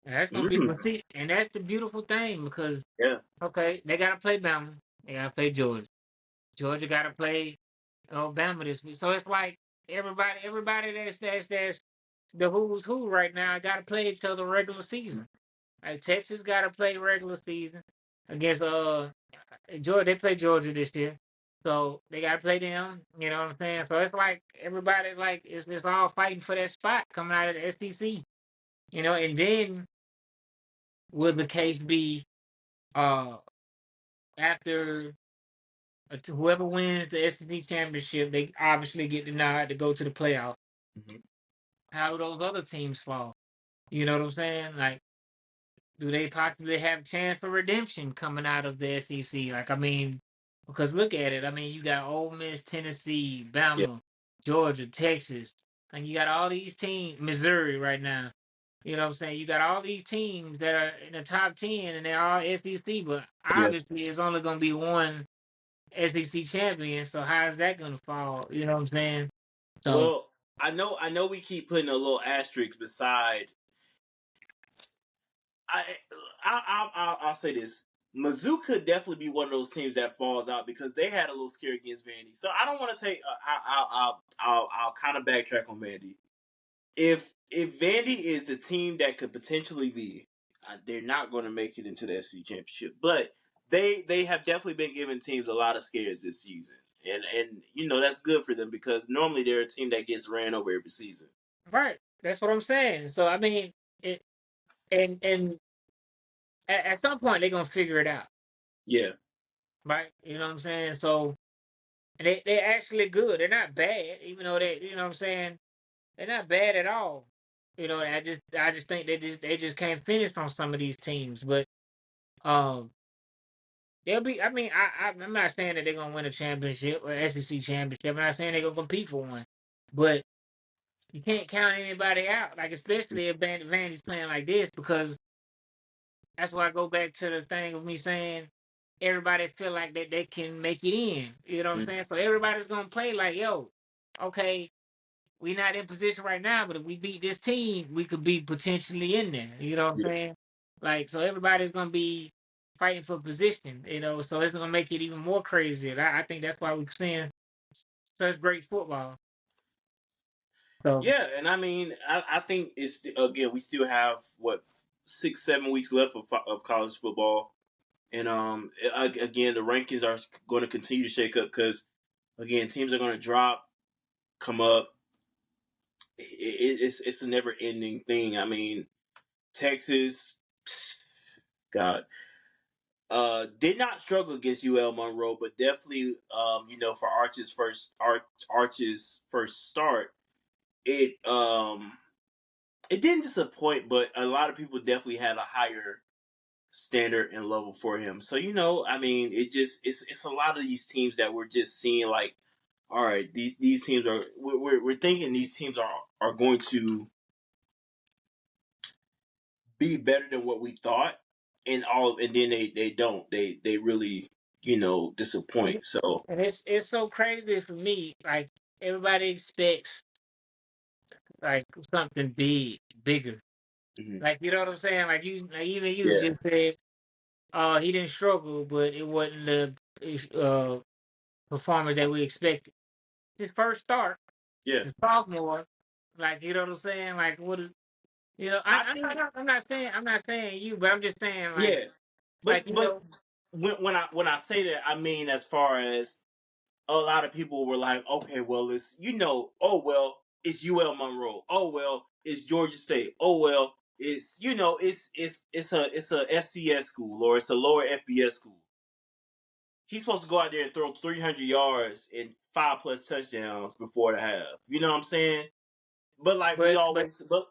And that's gonna be, Mm, but see, and that's the beautiful thing because yeah, okay, they gotta play Bama, they gotta play Georgia. Georgia gotta play Alabama this week. So it's like everybody that's the who's who right now gotta play each other regular season. Like Texas gotta play regular season against Georgia. They play Georgia this year. So they gotta play them, you know what I'm saying? So it's like everybody like it's all fighting for that spot coming out of the SEC. And then will the case be uh after whoever wins the SEC championship, they obviously get denied to go to the playoff. hmm How do those other teams fall? You know what I'm saying? Like, do they possibly have a chance for redemption coming out of the SEC? Like, I mean, because look at it. I mean, you got Ole Miss, Tennessee, yeah. Bama, Georgia, Texas, and you got all these teams, Missouri right now. You know what I'm saying? You got all these teams that are in the top 10 and they're all SEC, but Yeah. obviously it's only going to be one SEC champion. So how is that going to fall? You know what I'm saying? So, Well, I know we keep putting a little asterisk beside. I I'll say this. Mizzou could definitely be one of those teams that falls out because they had a little scare against Vandy. So I don't want to take. I'll kind of backtrack on Vandy. If Vandy is the team that could potentially be, they're not going to make it into the SEC championship. But they have definitely been giving teams a lot of scares this season, and that's good for them because normally they're a team that gets ran over every season. right. That's what I'm saying. So, I mean, it, and at some point they're going to figure it out. Yeah. Right? You know what I'm saying? So, and they're actually good. They're not bad, even though you know what I'm saying? They're not bad at all. I just think they just can't finish on some of these teams. But um, they'll be. I mean, I'm not saying that they're gonna win a championship or SEC championship. I'm not saying they're gonna compete for one. But you can't count anybody out. Like especially if Vandy's playing like this because that's why I go back to the thing of me saying everybody feel like that they can make it in. You know what I'm Mm, saying? So everybody's gonna play like, yo, okay, we not in position right now, but if we beat this team, we could be potentially in there. You know what I'm yeah. saying? Like, so everybody's gonna be fighting for position. So it's gonna make it even more crazy. And I think that's why we're seeing such great football. So Yeah, and I mean, I think it's again we still have what 6 7 weeks left of college football, and again the rankings are going to continue to shake up because again teams are going to drop, come up. It's a never ending thing. I mean, Texas, God, did not struggle against UL Monroe, but definitely for Arch's first start, it it didn't disappoint, but a lot of people definitely had a higher standard and level for him. So I mean, it's a lot of these teams that we're just seeing like, all right, these teams are we're thinking these teams are going to be better than what we thought, and then they don't they really and disappoint. So it's so crazy for me. Like everybody expects like something bigger. mhm. Like you know what I'm saying? Like even you Yeah, just said, he didn't struggle, but it wasn't the performance that we expected. His first start, yeah. the sophomore, like you know what I'm saying? Like what is I think I'm not saying you, but I'm just saying yeah, like but when I say that, I mean as far as a lot of people were like, okay, well, it's oh well, it's UL Monroe. Oh well, it's Georgia State. Oh well, it's a FCS school or it's a lower FBS school. He's supposed to go out there and throw 300 yards and 5+ touchdowns before the half. You know what I'm saying? But like we but always, but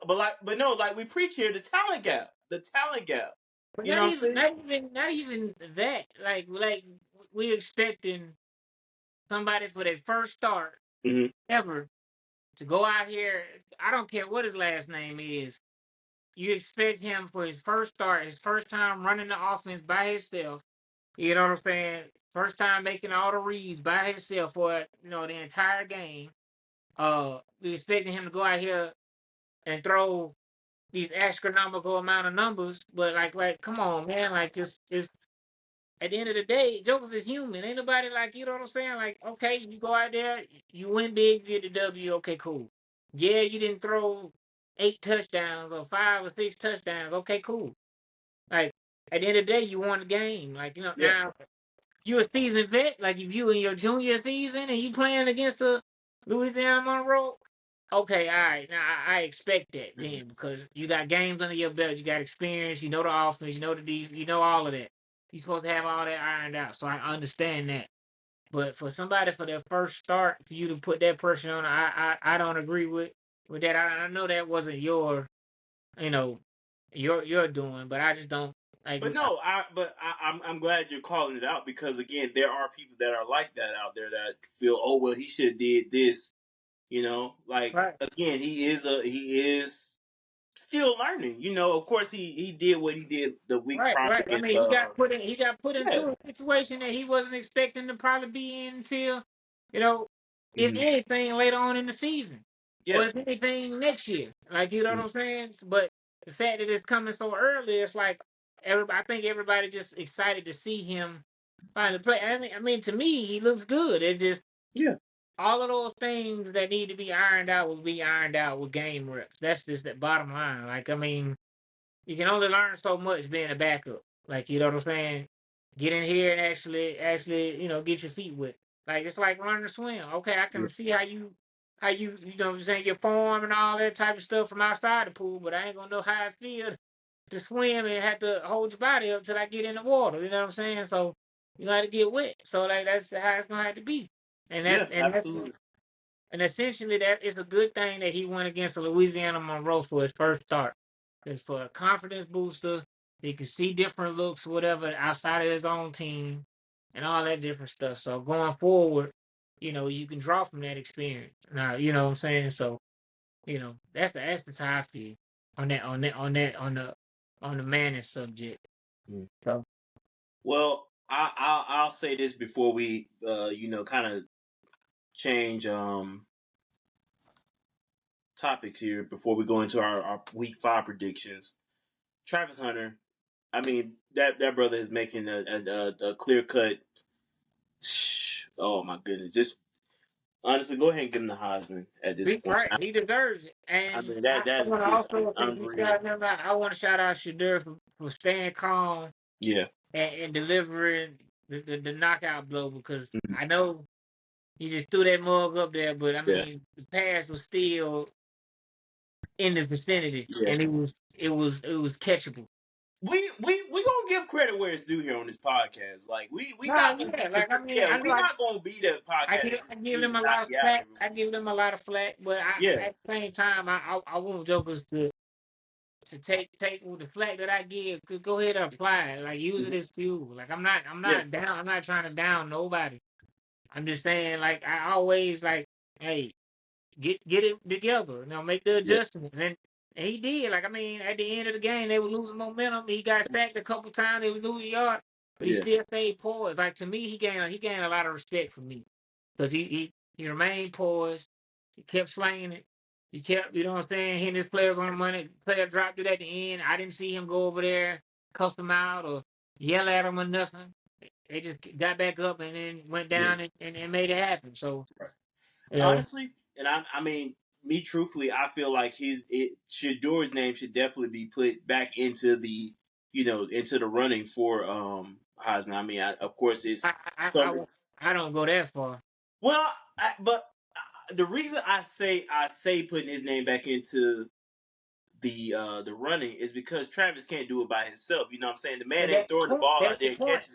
no, like we preach here, the talent gap. but You know what I'm saying? not even that. Like we expecting. somebody for their first start Hmm. ever to go out here. I don't care what his last name is. You expect him for his first start, his first time running the offense by himself. You know what I'm saying? First time making all the reads by himself for the entire game. We expecting him to go out here and throw these astronomical amount of numbers, but come on, man, like it's at the end of the day, Jokers is human. Ain't nobody like, you know what I'm saying? Like, okay, you go out there, you win big, you get the W, okay, cool. Yeah, you didn't throw 8 touchdowns or 5 or 6 touchdowns, okay, cool. Like, at the end of the day, you won the game. Like, Yeah. now you a seasoned vet, like if you in your junior season and you playing against a Louisiana Monroe, okay, all right. Now I expect that Hmm. then because you got games under your belt, you got experience, you know the offense, you know the defense, you know all of that. You're supposed to have all that ironed out, so I understand that. But for somebody for their first start, for you to put that pressure on, I don't agree with that. I know that wasn't you know your doing, but I just don't like. But no, I'm glad you're calling it out because again, there are people that are like that out there that feel, oh well, he should have did this. Like Right. again, he is still learning. Of course he did what he did the week Right, prior right. I against. mean, he got put Yeah. into a situation that he wasn't expecting to probably be in until, you know, if Hmm. anything later on in the season, or Yeah. if anything next year. Like, you know what Mhm. I'm saying? But the fact that it's coming so early, it's like everybody. I think everybody just excited to see him finally play. I mean, to me, he looks good. It's just Yeah. all of those things that need to be ironed out will be ironed out with game reps. That's just the bottom line. Like, I mean, you can only learn so much being a backup. Like, you know what I'm saying? Get in here and actually, get your feet wet. Like, it's like learning to swim. Okay, I Yeah. can see how you know what I'm saying, your form and all that type of stuff from outside the pool, but I ain't gonna know how it feels to swim and have to hold your body up till I get in the water. You know what I'm saying? So you got to get wet. So like that's how it's gonna have to be. And that's Yeah. and that's Absolutely. and essentially, that is a good thing that he went against the Louisiana Monroe for his first start. It's for a confidence booster. He can see different looks, whatever, outside of his own team and all that different stuff. So going forward, you can draw from that experience. Now, you know what I'm saying? So, that's the how I feel on the Manning subject. Mm. So Well, I'll say this before we kind of change topics here before we go into our week 5 predictions. Travis Hunter, I mean that brother is making a clear cut. Oh my goodness! Just honestly, go ahead and give him the Heisman at this point. right, he deserves it. I And mean I, that I is want to just also say, we unreal. shout him out. I want to shout out Shadur for staying calm Yeah. and delivering the knockout blow because Mhm. I know he just threw that mug up there, but I Yeah. mean the pass was still in the vicinity Yeah. and it was catchable. We gonna give credit where it's due here on this podcast. Like we Nah, not gonna yeah, be like I mean, yeah, I know we not gonna be that I podcast give that I just give continue them to a knock lot of you out flack. every I week. give them a lot of flack, but Yeah. at the same time, I want Jokers to take the flack that I give. Go ahead and apply it. Like use it Mhm. as fuel. Like I'm Yeah. not down. I'm not trying to down nobody. I'm just saying, like I always like, hey, get it together. Make the Yeah. adjustments. And he did. Like I mean, at the end of the game, they were losing momentum. He got sacked a couple times. They were losing yards, but he Yeah. still stayed poised. Like to me, he gained a lot of respect from me because he remained poised. He kept slanging it. He kept, you know what I'm saying, hitting his players on the money. Player dropped it at the end. I didn't see him go over there, cuss them out or yell at him or nothing. They just got back up and then went Yeah. down and made it happen. So, you know, Honestly, and I mean, me truthfully, I feel like Shador's name should definitely be put back into the into the running for Heisman. I mean, of course, I, it's I, I, some. I I don't go that far. Well, but the reason I say putting his name back into the running is because Travis can't do it by himself. You know what I'm saying? The man But ain't that's the throwing the point. ball That's out the there and point. catching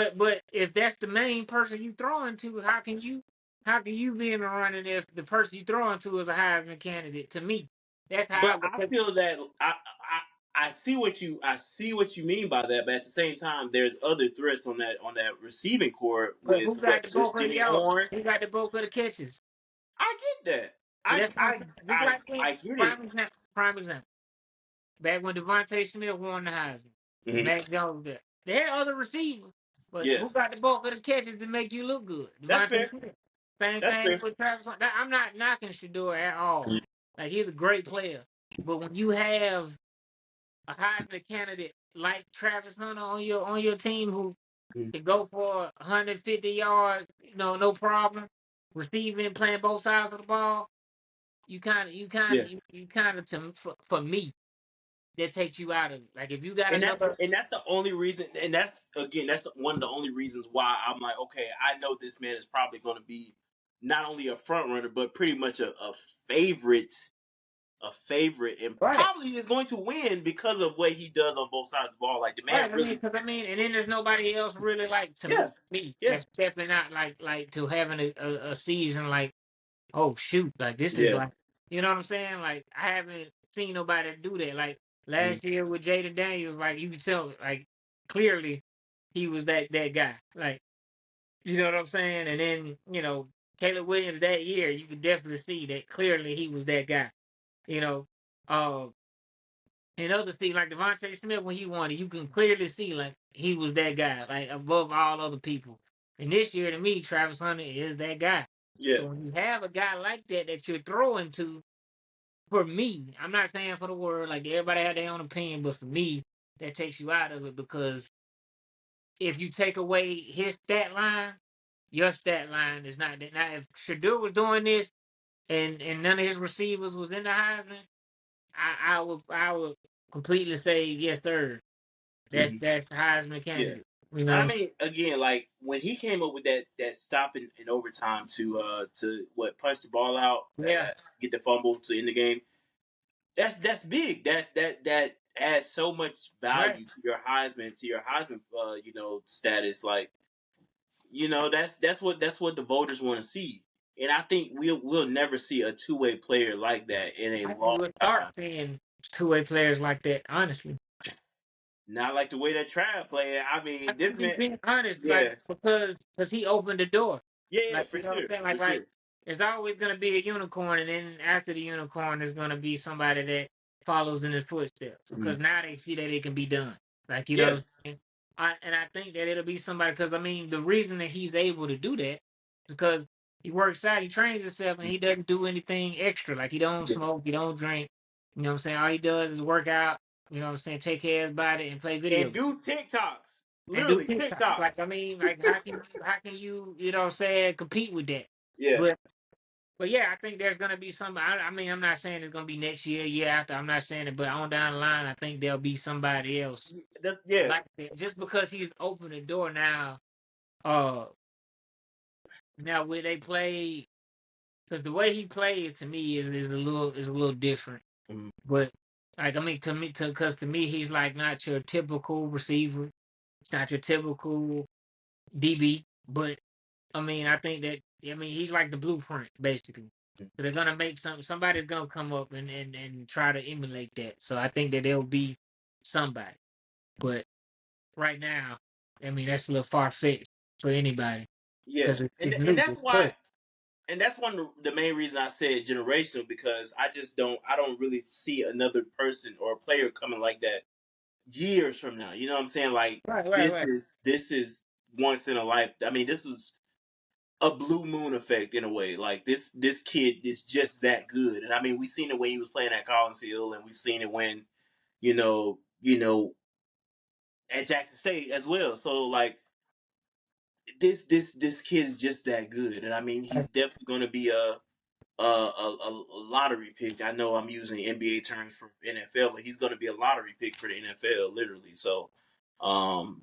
it. But if that's the main person you throwing to, how can you be in the running if the person you throwing to is a Heisman candidate? To me, that's how I But would I take. feel that I see what you mean by that, but at the same time, there's other threats on that receiving core But with who got the bulk of the Jimmy yards? Horn. Who got the bulk of the catches? I get that. See, I that's what I'm I saying. Just like when, I get it. prime example. Prime example. Back when Devontae Smith won the Heisman, and Hmm. Mac Jones was there. They had other receivers, but Yeah, who got the bulk of the catches to make you look good? that's Devontae fair. Smith. Same That's thing fair. with Travis Hunt. I'm not knocking Shador at all. Like he's a great player, but when you have a Heisman candidate like Travis Hunter on your team who Mhm. can go for 150 yards, no problem, receiving, playing both sides of the ball, Yeah, you kind of for me that takes you out of it. Like if you got another and that's the only reason, and that's again that's one of the only reasons why I'm like, okay, I know this man is probably going to be not only a front runner but pretty much a favorite, and right. probably is going to win because of what he does on both sides of the ball. Like the man Right, really, and then there's nobody else really like to yeah, me yeah, that's stepping out like to having a season like, oh shoot, like this is yeah. like, you know what I'm saying? Like I haven't seen nobody do that. Like Mhm. last year with Jaden Daniels, like you could tell, like clearly he was that guy. Like you know what I'm saying? And then Caleb Williams that year, you could definitely see that clearly he was that guy. You know, uh, and others see like Devontae Smith when he won it, you can clearly see like he was that guy, like above all other people. And this year, to me, Travis Hunter is that guy. Yeah, So when you have a guy like that you're throwing to, for me, I'm not saying for the world, like everybody had their own opinion, but for me, that takes you out of it because if you take away his stat line, your stat line is not that. Now, if Shadur was doing this and none of his receivers was in the Heisman, I would completely say yes, sir. That's hmm, that's the Heisman yeah. candidate. You know what I I'm saying? mean, again, like when he came up with that stop in overtime to what punch the ball out, Yeah, get the fumble to end the game. That's big. That adds so much right. value to your Heisman status. Like that's what the voters want to see. And I think we'll never see a two-way player like that in a I think long we'll start time. seeing two-way players like that. Honestly, Not like the way that Trav playing. I I mean, this think he's man, being honest, like yeah, because he opened the door. yeah, Like for you know what I'm sure, saying? for Like sure. there's always gonna be a unicorn, and then after the unicorn, there's gonna be somebody that follows in his footsteps Mhm. because now they see that it can be done. Like you know what Yeah, I'm saying? I think that it'll be somebody because I mean the reason that he's able to do that is because he works out, he trains himself, and he doesn't do anything extra. Like he don't yeah. smoke, he don't drink. You know what I'm saying? All he does is work out. You know what I'm saying? Take care of his body and play video And games do TikToks, and do literally TikToks. Like TikToks. I mean, like how can you you know what I'm saying compete with that? Yeah, But but yeah, I think there's gonna be somebody. I mean, I'm not saying it's gonna be next year, year after. I'm not saying it, but on down the line, I think there'll be somebody else that's yeah. like that. Just because he's opened the door now. Uh, now where they play, because the way he plays to me is a little different. Mhm. But like I mean, to me, he's like not your typical receiver. It's not your typical DB. But I mean, I think that he's like the blueprint basically. So they're gonna make somebody's gonna come up and try to emulate that. So I think that there'll be somebody. But right now, I mean that's a little far fetched for anybody Yeah, because and it's and new. that's It's why, fresh. and that's one of the main reasons I said generational, because I don't really see another person or a player coming like that years from now. You know what I'm saying? Like Right, right, right. this is once in a life. I mean, this is a blue moon effect in a way. Like this kid is just that good. And I mean, we seen it when he was playing at Collins Hill, and we seen it when you know at Jackson State as well. So like this kid is just that good, and I mean, he's Right. definitely going to be a lottery pick. I know I'm using NBA terms for NFL, but he's going to be a lottery pick for the NFL, literally. So, um,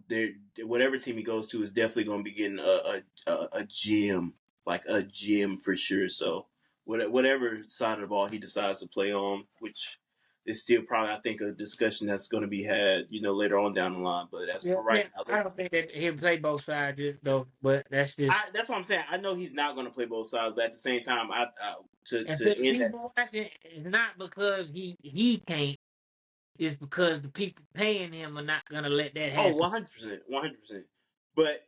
there whatever team he goes to is definitely going to be getting a gem, like a gem for sure. So, whatever side of the ball he decides to play on, which is still probably I think a discussion that's going to be had, later on down the line. But as Yeah, for yeah. right now, I let's don't think that he'll play both sides though, but that's just that's what I'm saying. I know he's not going to play both sides, but at the same time, to and to the end that. people watching, it's not because he can't. it's because the people paying him are not gonna let that Oh, happen. 100%, 100%. But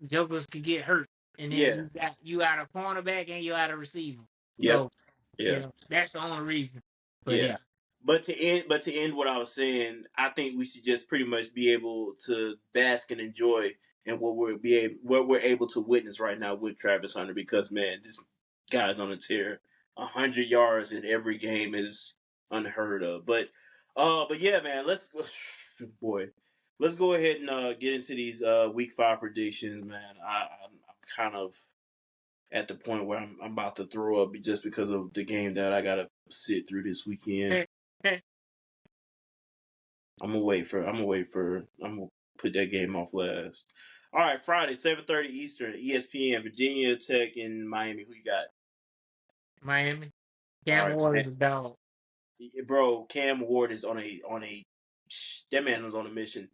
Jokers could get hurt, and then yeah, you out a cornerback and you out a receiver. yep, So yeah, that's the only reason. But yeah. yeah, But to end what I was saying, I think we should just pretty much be able to bask and enjoy in what we're able to witness right now with Travis Hunter, because man, this guy's on a tear. 100 yards in every game is unheard of. But yeah, man, let's boy, let's go ahead and get into these week 5 predictions, man. I'm kind of at the point where I'm about to throw up just because of the game that I gotta sit through this weekend. I'm gonna put that game off last. All right, Friday, 7:30 Eastern, ESPN, Virginia Tech and Miami. Who you got? Miami, All Cam right, Ward is a dog. bro. Cam Ward is on a that man was on a mission.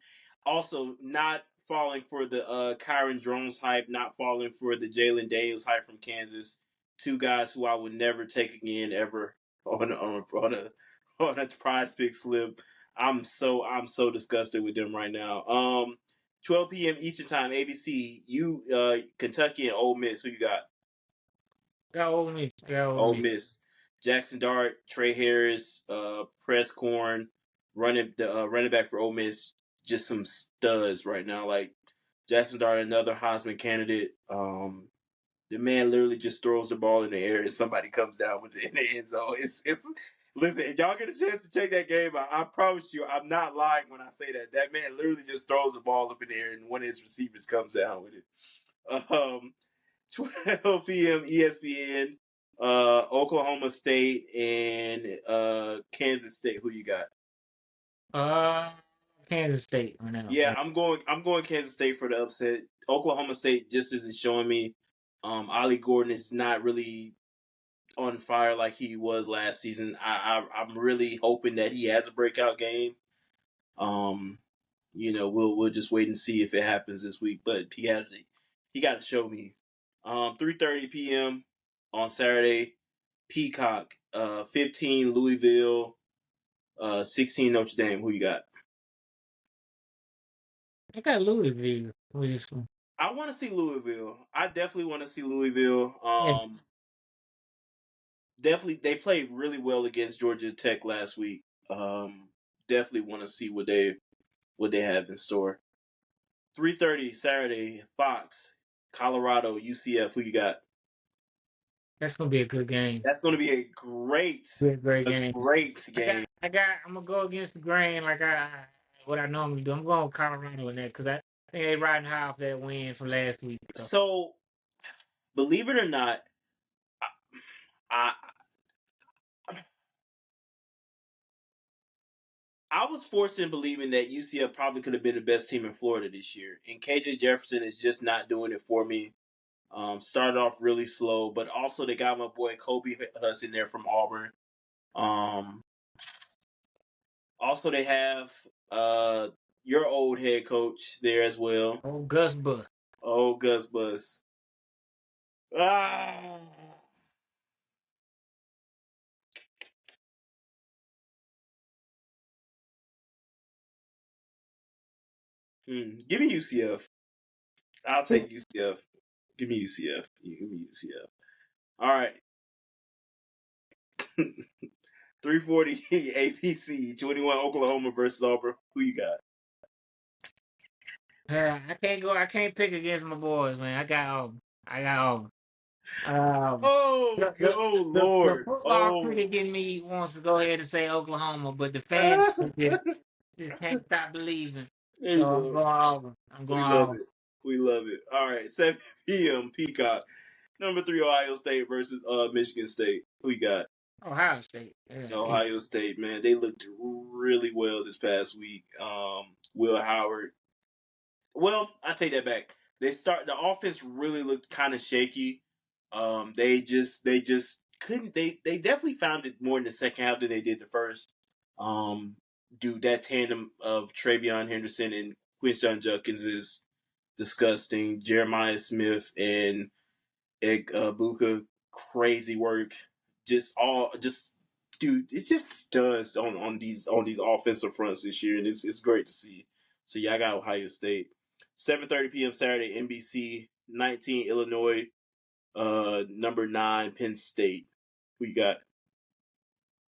Also, not falling for the Kyron Drones hype, not falling for the Jalen Daniels hype from Kansas. Two guys who I would never take again ever on a prize pick slip. I'm so disgusted with them right now. 12 p.m. Eastern Time, ABC. Kentucky and Ole Miss. Who you got? Got Ole Miss. Got Ole Ole Miss. Miss. Jackson Dart, Trey Harris, Press Corn, running back for Ole Miss. Just some studs right now. Like Jackson Dart, another Heisman candidate. The man literally just throws the ball in the air and somebody comes down with it in the end zone. It's listen, if y'all get a chance to check that game out, I promise you, I'm not lying when I say that. That man literally just throws the ball up in the air and one of his receivers comes down with it. 12 p.m. ESPN, Oklahoma State and Kansas State. Who you got? Uh, Kansas State right now. Yeah, I'm going Kansas State for the upset. Oklahoma State just isn't showing me. Ollie Gordon is not really on fire like he was last season. I'm really hoping that he has a breakout game. Um, we'll just wait and see if it happens this week. But he got to show me. 3:30 p.m. on Saturday, Peacock. 15 Louisville. 16 Notre Dame. Who you got? I got Louisville with this one. I want to see Louisville. I definitely want to see Louisville. Yeah, Definitely they played really well against Georgia Tech last week. Definitely want to see what they have in store. 3:30 Saturday, Fox, Colorado, UCF. Who you got? that's gonna be a good game. That's going to be a great, Great a game. great game. I'm gonna go against the grain like what I normally do. I'm going with Colorado in that because I think they riding high off that win from last week. So So, believe it or not, I I was forced in believing that UCF probably could have been the best team in Florida this year, and KJ Jefferson is just not doing it for me. Started off really slow, but also they got my boy Kobe Huss in there from Auburn. Um, Also, they have your old head coach there as well. Gus Bus. Oh, Gus Bus. Ah. Give me UCF. I'll take UCF. Give me UCF. Give me UCF. All right. 3:40 APC. 21 Oklahoma versus Auburn. Who you got? I can't go. I can't pick against my boys, man. I got Auburn. I got Auburn. Um, Oh, oh the Lord. football Oh. critic in me wants to go ahead and say Oklahoma, but the fans just can't stop believing. There you So I'm go. going Auburn. I'm going We love Auburn. it. We love it. All right. 7 p.m. Peacock. Number 3 Ohio State versus Michigan State. Who you got? Ohio State. Yeah, easy. Ohio State, man. They looked really well this past week. Will Howard. Well, I take that back. The offense really looked kind of shaky. They just couldn't they definitely found it more in the second half than they did the first. Dude, that tandem of Travion Henderson and Quinshon Judkins is disgusting. Jeremiah Smith and Buka, crazy work. Just dude, it's just studs on these offensive fronts this year, and it's great to see. So yeah, I got Ohio State. 7:30 p.m. Saturday, NBC. 19 Illinois. Number 9 Penn State. Who you got?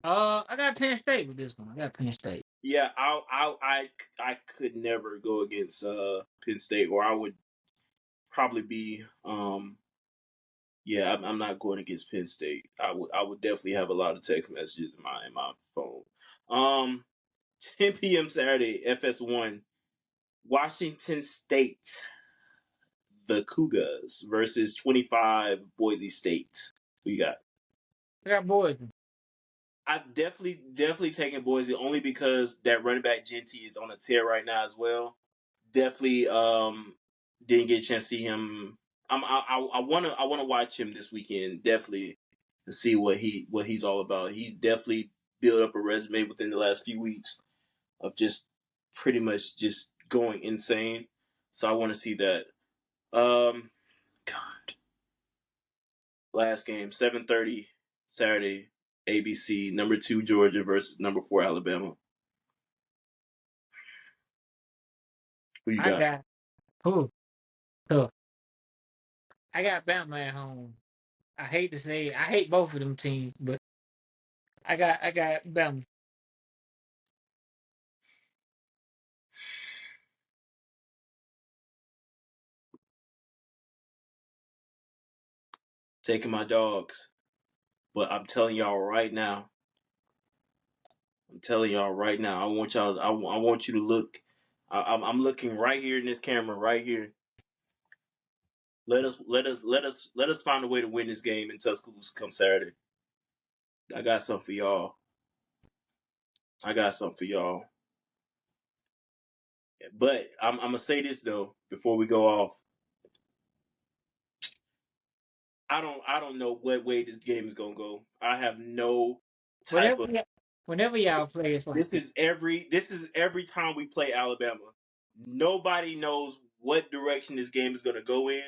I got Penn State with this one. I got Penn State. Yeah, I could never go against Penn State, or I would probably be yeah, I'm not going against Penn State. I would definitely have a lot of text messages in my phone. Um, 10 p.m. Saturday, FS1, Washington State, the Cougars versus 25 Boise State. Who you got? I got boys. I've definitely taken Boise only because that running back Genty is on a tear right now as well. Definitely didn't get a chance to see him. I wanna watch him this weekend definitely to see what he's all about. He's definitely built up a resume within the last few weeks of just pretty much just going insane. So I want to see that. God, last game 7:30 Saturday ABC, number 2 Georgia versus number 4 Alabama. Who you I got? got who? Tough. I got Bama at home. I hate to say it. I hate both of them teams, but I got Bama. Taking my dogs, but I'm telling y'all right now. I want y'all. I want you to look. I'm looking right here in this camera, right here. Let us find a way to win this game in Tuscaloosa come Saturday. I got something for y'all. I got something for y'all. But I'm gonna say this though before we go off. I don't know what way this game is gonna go. I have no type Whenever of. whenever y'all play, it's like This is every time we play Alabama. Nobody knows what direction this game is gonna go in.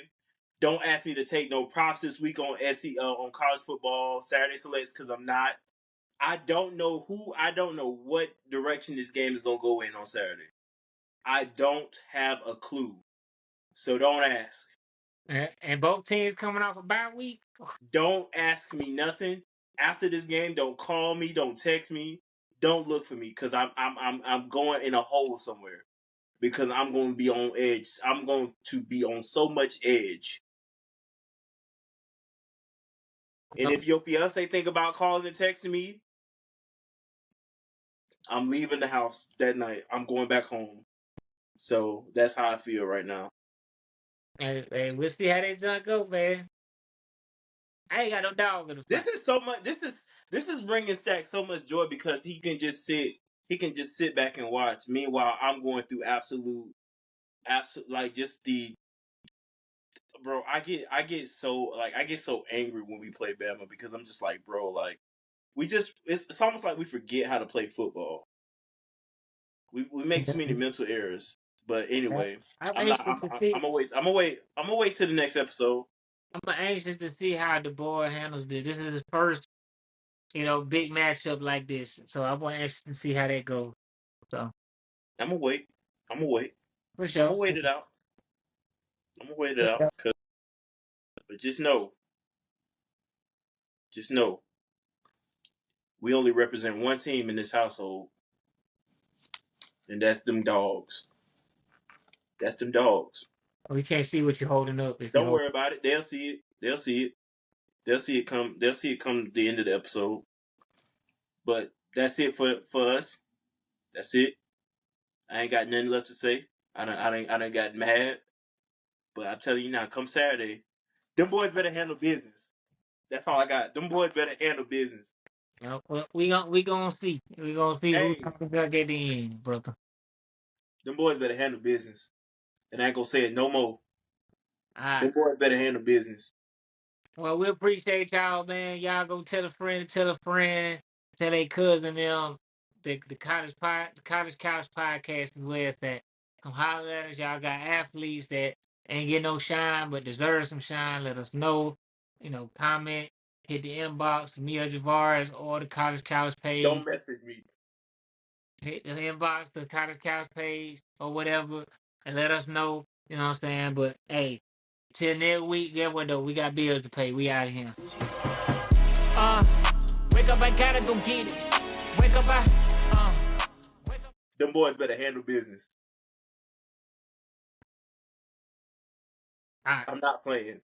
Don't ask me to take no props this week on on college football Saturday selects because I'm not. I don't know who. I don't know what direction this game is gonna go in on Saturday. I don't have a clue. So don't ask. and both teams coming off a bye week. Don't ask me nothing after this game. Don't call me. Don't text me. Don't look for me because I'm going in a hole somewhere because I'm going to be on edge. I'm going to be on so much edge. And if your fiance think about calling and texting me, I'm leaving the house that night. I'm going back home. So that's how I feel right now. Hey, we'll see how that junk go, man. I ain't got no dog in the fight. This is so much. This is bringing Stack so much joy because he can just sit. He can just sit back and watch. Meanwhile, I'm going through absolute like just the bro. I get so angry when we play Bama because I'm just like, bro, like it's almost like we forget how to play football. We make too many mental errors. But anyway, I'm I'm not. anxious to see. I'm gonna wait. I'm gonna wait. I'm gonna wait to the next episode. I'm anxious to see how the boy handles this. This is his first, big matchup like this. So I'm anxious to see how that goes. So I'm gonna wait. I'm gonna wait. for I'm sure. gonna wait it out. I'm gonna wait it out. But just know, we only represent one team in this household, and that's them dogs. That's them dogs. We can't see what you're holding up if you Don't hold. worry about it. They'll see it. They'll see it. They'll see it come. They'll see it come the end of the episode. But that's it for us. That's it. I ain't got nothing left to say. I done got mad. But I'm telling you now, come Saturday, them boys better handle business. That's all I got. Them boys better handle business. Well, we gonna see. We gonna see who's Hey, coming back at the end, brother. them boys better handle business. And I ain't gonna say it no more. All right. Them boys better handle business. Well, we appreciate y'all, man. Y'all go tell a friend, tell a cousin them the college couch podcast is where it's at. Come holler at us. Y'all got athletes that ain't get no shine but deserve some shine. Let us know. Comment. hit the inbox, me or Javaris or the College Couch Don't page. message me. Hit the inbox, the College Couch page or whatever, and let us know. You know what I'm saying? But hey, till next week, get what though? We got bills to pay. We out of here. Wake up, I gotta go get it. Wake up, wake up. Them boys better handle business. All right. I'm not playing.